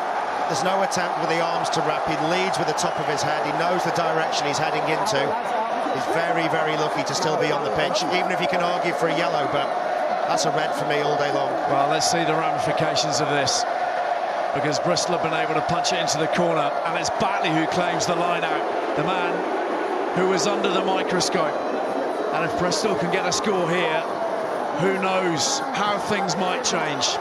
there's no attempt with the arms to wrap. He leads with the top of his head. He knows the direction he's heading into. He's very, very lucky to still be on the pitch, even if you can argue for a yellow, but that's a red for me all day long. Well, let's see the ramifications of this, because Bristol have been able to punch it into the corner, and it's Batley who claims the line out, the man who was under the microscope. And if Bristol can get a score here, who knows how things might change.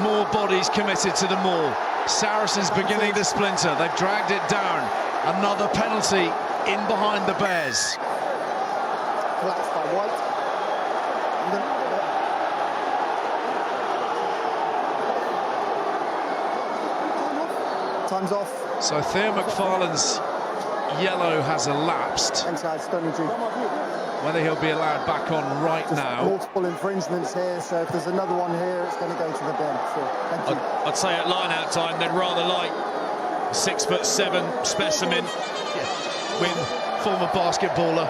More bodies committed to the maul. Saracens beginning to splinter. They've dragged it down. Another penalty in behind the Bears. Collapsed by White. Time's off. So Theo McFarlane's yellow has elapsed. Inside Stonington. Whether he'll be allowed back on right now. Multiple infringements here, so if there's another one here, it's going to go to the bin. So, thank you. I'd say at line-out time, they'd rather like a 6'7" specimen with Former basketballer,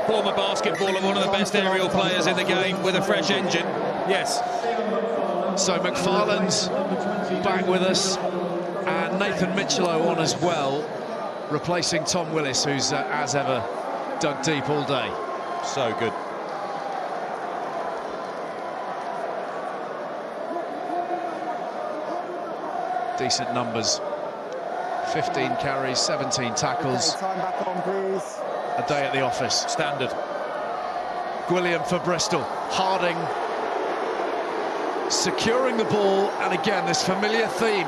one of the best aerial players in the game with a fresh engine. Yes. So McFarlane's back with us, and Nathan Mitchellow on as well, replacing Tom Willis, who's as ever dug deep all day. So good. Decent numbers. 15 carries, 17 tackles. Okay, time back on, please. A day at the office. Standard. Gwilliam for Bristol. Harding securing the ball, and again this familiar theme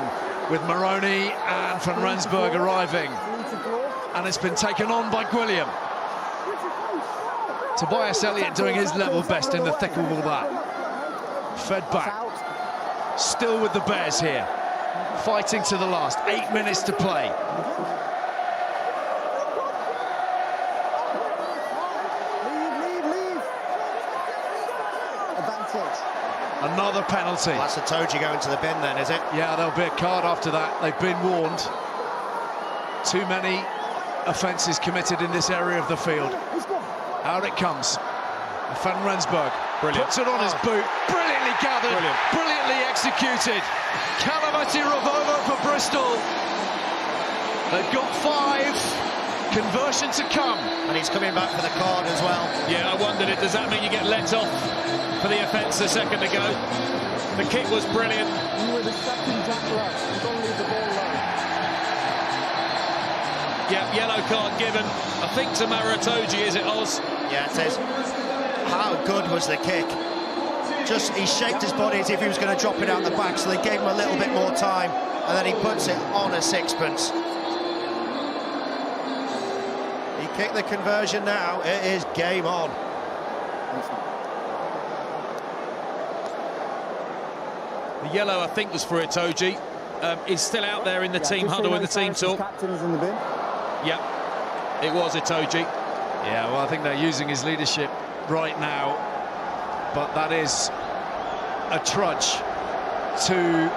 with Maroney and Van Rensburg arriving, and it's been taken on by Gwilliam. Tobias Elliott doing his level best in the thick of all that. Fed back. Still with the Bears here. Fighting to the last. 8 minutes to play. Leave. Advantage. Another penalty. Well, that's Itoje going to the bin then, is it? Yeah, there'll be a card after that. They've been warned. Too many offences committed in this area of the field. Out it comes. Van Rensburg puts it on his boot. Brilliantly gathered. Brilliantly executed. Calamity Ravova for Bristol. They've got 5. Conversion to come. And he's coming back for the card as well. Yeah, I wondered it. Does that mean you get let off for the offence a second ago? The kick was brilliant. You were the second jack left. You've got to leave the ball alone. Yeah, yellow card given. I think to Itoje, is it, Oz? Yeah, it is. How good was the kick? Just, he shaped his body as if he was going to drop it out the back, so they gave him a little bit more time, and then he puts it on a sixpence. Kick the conversion now. It is game on. The yellow, I think, was for Itoje. Is still out there in the team huddle, in the team talk. Captain is in the bin. Yeah, it was Itoje. Yeah, well, I think they're using his leadership right now, but that is a trudge to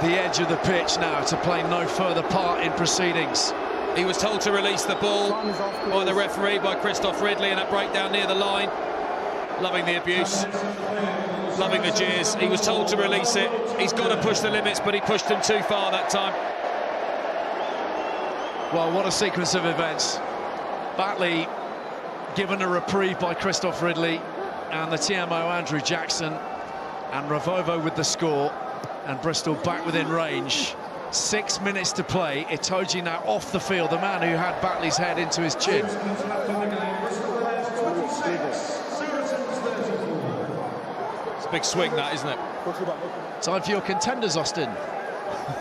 the edge of the pitch now to play no further part in proceedings. He was told to release the ball by the referee, by Christoph Ridley, and that breakdown near the line. Loving the abuse, loving the jeers. He was told to release it. He's got to push the limits, but he pushed them too far that time. Well, what a sequence of events. Batley given a reprieve by Christoph Ridley and the TMO Andrew Jackson, and Ravovo with the score, and Bristol back within range. 6 minutes to play. Itoje now off the field, the man who had Batley's head into his chin. It's a big swing, that, isn't it? Time for your contenders, Austin.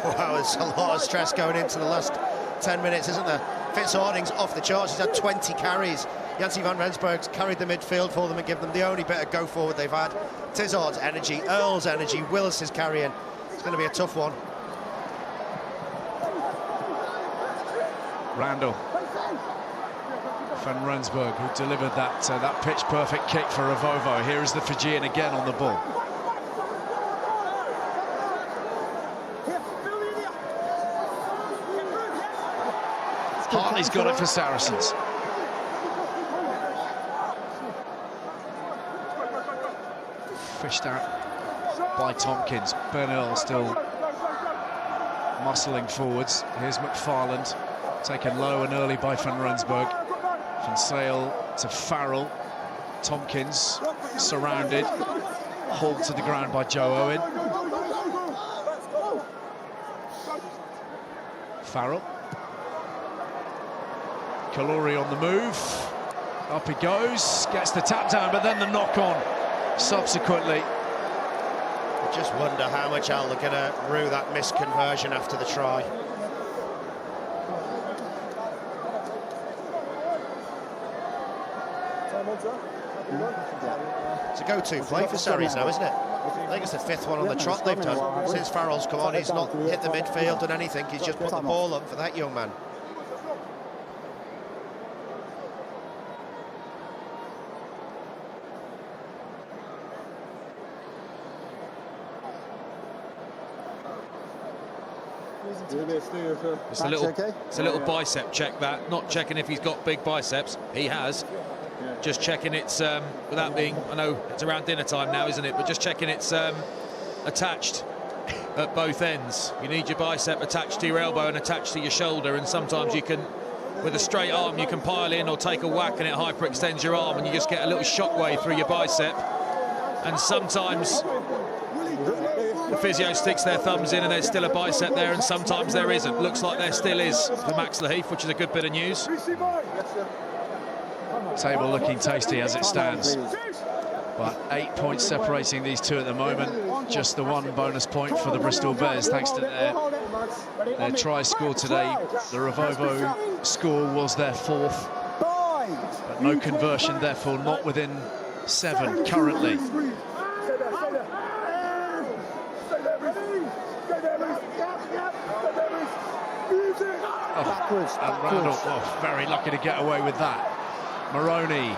Wow, there's a lot of stress going into the last 10 minutes, isn't there? Fitzharding's off the charts. He's had 20 carries. Jancy van Rensburg's carried the midfield for them and given them the only bit of go forward they've had. Tizard's energy, Earl's energy, Willis is carrying. It's going to be a tough one. Randall van Rensburg, who delivered that pitch-perfect kick for Ravovo. Here is the Fijian again on the ball. Hartley's got it for Saracens. Fished out by Tompkins. Ben Earl still muscling forwards. Here's McFarland, taken low and early by van Rensburg. Van Sale to Farrell. Tompkins surrounded, hauled to the ground by Joe Owen. Farrell. Kalori on the move. Up he goes, gets the tap down, but then the knock on subsequently. I just wonder how much Al are going to rue that missed conversion after the try. It's a go-to play for Sarries now, isn't it? I think it's the 5th one on the trot they've done since Farrell's come on. He's not hit the midfield, done anything. He's just put the ball up for that young man. It's a little bicep check, that. Not checking if he's got big biceps. He has. Just checking it's, without being, I know it's around dinner time now, isn't it? But just checking it's attached at both ends. You need your bicep attached to your elbow and attached to your shoulder, and sometimes you can, with a straight arm, you can pile in or take a whack and it hyperextends your arm and you just get a little shockwave through your bicep. And sometimes the physio sticks their thumbs in and there's still a bicep there, and sometimes there isn't. Looks like there still is for Max Laheath, which is a good bit of news. Table looking tasty as it stands, but 8 points separating these two at the moment. Just the one bonus point for the Bristol Bears thanks to their try score today. The Ravovo score was their 4th, but no conversion, therefore not within 7 currently. And Randall, very lucky to get away with that. Maroney,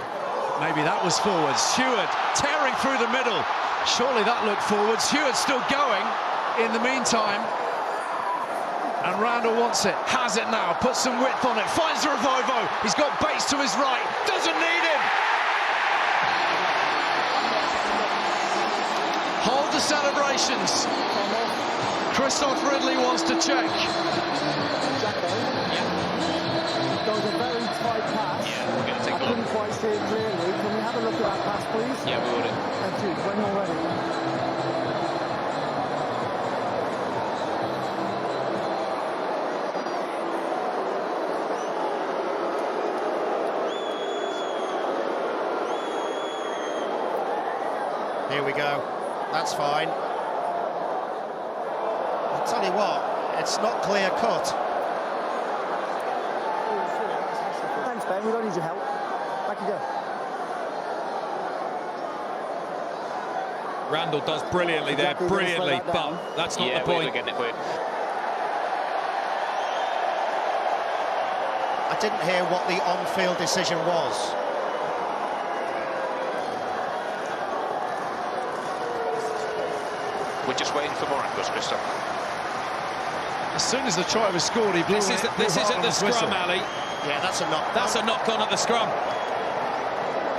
maybe that was forward. Stewart tearing through the middle. Surely that looked forward. Stewart still going in the meantime. And Randall wants it, has it now, puts some width on it, finds Ravovo. He's got Bates to his right, doesn't need him. Hold the celebrations. Christoph Ridley wants to check. There was a very tight pass. Yeah, we're going to take a I couldn't look. quite see it clearly. Can we have a look at that pass, please? Yeah, we would. Thank you. When you're ready. Here we go. That's fine. I'll tell you what, it's not clear cut. Thanks, Ben. we don't need your help. Back you go. Randall does brilliantly Exactly, there, brilliantly, slow that down. but that's not Yeah, the point. we're getting it weird. I didn't hear what the on-field decision was. We're just waiting for more angles, Bristol. As soon as the try was scored, he blew This isn't the scrum, Ali. Yeah, that's a knock. That's a knock-on at the scrum.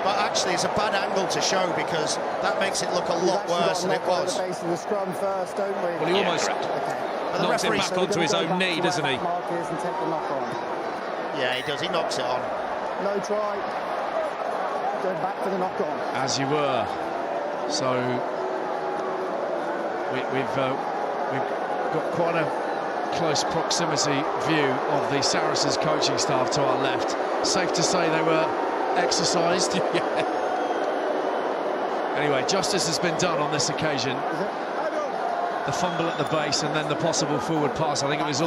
But actually, it's a bad angle to show because that makes it look a lot worse than it was. The base of the scrum first, don't we? Well, he almost But the knocks it referee, back onto his own knee, doesn't he? Markers and take the knock on. yeah, he does. He knocks it on. No try. Go back for the knock on. As you were. So we've got quite a close proximity view of the Saracens coaching staff to our left. Safe to say they were exercised. Anyway, justice has been done on this occasion. The fumble at the base and then the possible forward pass. I think it was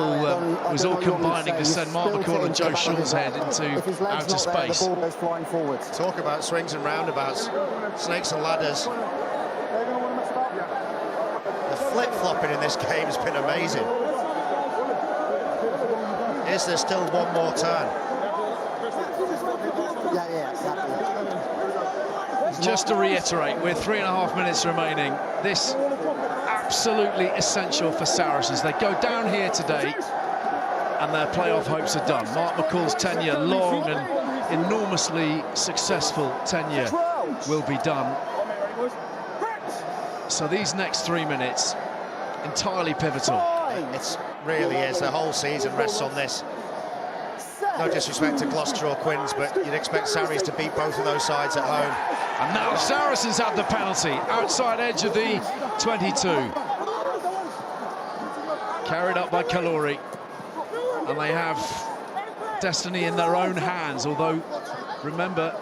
all combining to send Mark McCall and Joe Shaw's head into outer space. The ball goes flying forward. Talk about swings and roundabouts, snakes and ladders. The flip-flopping in this game has been amazing. Is there still one more turn? Yeah, exactly. Just to reiterate, with 3.5 minutes remaining, this absolutely essential for Saracens. They go down here today and their playoff hopes are done. Mark McCall's tenure, long and enormously successful tenure, will be done. So these next 3 minutes, entirely pivotal. It really is. The whole season rests on this. No disrespect to Gloucester or Quins, but you'd expect Sarries to beat both of those sides at home. And now Saracens have the penalty, outside edge of the 22. Carried up by Kalori. And they have destiny in their own hands, although, remember,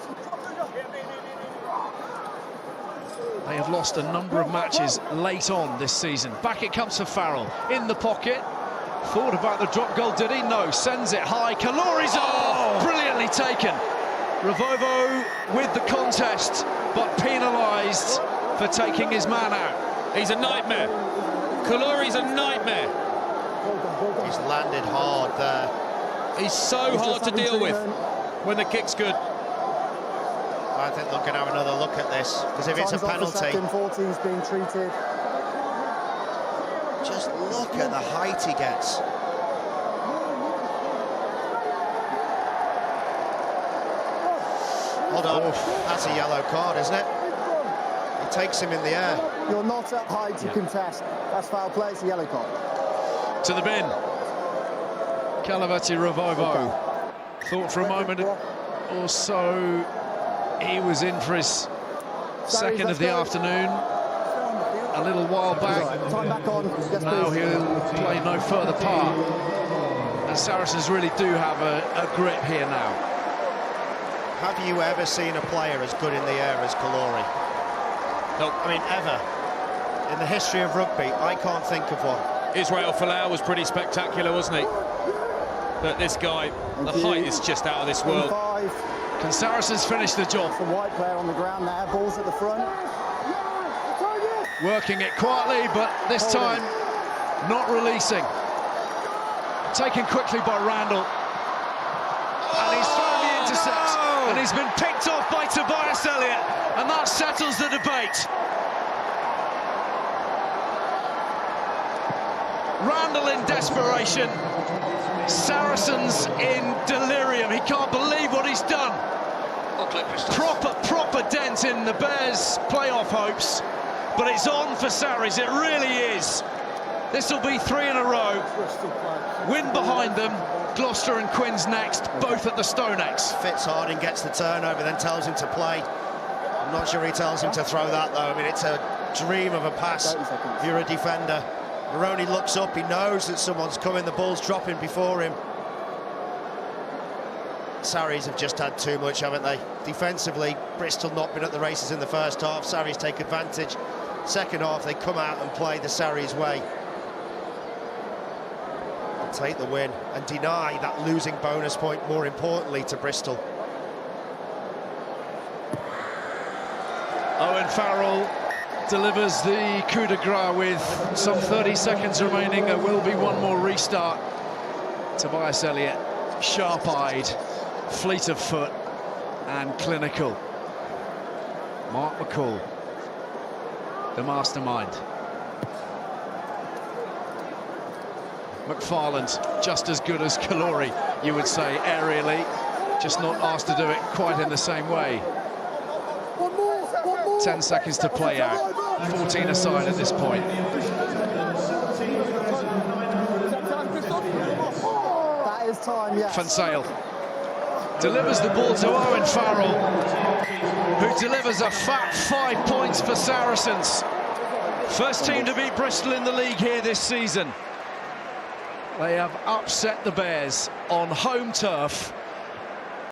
they have lost a number of matches late on this season. Back it comes for Farrell, in the pocket. Thought about the drop goal, did he? No, sends it high. Kalori's on! Brilliantly taken. Ravovo with the contest, but penalised for taking his man out. He's a nightmare. Kalori's a nightmare. He's landed hard there. He's so hard to deal with when the kick's good. I think they're going to have another look at this, because if it's a penalty... Second 14's being treated. Just look at the height he gets. Hold on, that's a yellow card, isn't it? He takes him in the air. You're not at height to contest. That's foul play, it's a yellow card. To the bin. Calavati Ravovo. Thought for a moment or so he was in for his second of the afternoon a little while back. Time back on. Yes, Now please. he'll play no further part. And Saracens really do have a grip here now. Have you ever seen a player as good in the air as Kalori? Nope. I mean, ever. In the history of rugby, I can't think of one. Israel Folau was pretty spectacular, wasn't he? But this guy, the height is just out of this world. 5. Can Saracens finish the job? The white player on the ground there, balls at the front. Working it quietly, but this time not releasing. Taken quickly by Randall. And he's thrown the intercept. And he's been picked off by Tobias Elliott. And that settles the debate. Randall in desperation. Saracens in delirium. He can't believe what he's done. Proper dent in the Bears' playoff hopes. But it's on for Sarries, it really is. This will be 3 in a row. Win behind them, Gloucester and Quins next, both at the StoneX. Fitzharding gets the turnover, then tells him to play. I'm not sure he tells him to throw that, though. I mean, it's a dream of a pass if you're a defender. Maroney looks up, he knows that someone's coming, the ball's dropping before him. Sarries have just had too much, haven't they? Defensively, Bristol not been at the races in the first half. Sarries take advantage. Second half, they come out and play the Sarries way. And take the win and deny that losing bonus point, more importantly, to Bristol. Owen Farrell delivers the coup de grace with some 30 seconds remaining. There will be one more restart. Tobias Elliott, sharp-eyed, fleet of foot and clinical. Mark McCall, the mastermind. McFarland, just as good as Kalori, you would say, aerially, just not asked to do it quite in the same way. 10 seconds to play out, 14 aside at this point. That is time, yes. Fansale delivers the ball to Owen Farrell, who delivers a fat 5 points for Saracens. First team to beat Bristol in the league here this season. They have upset the Bears on home turf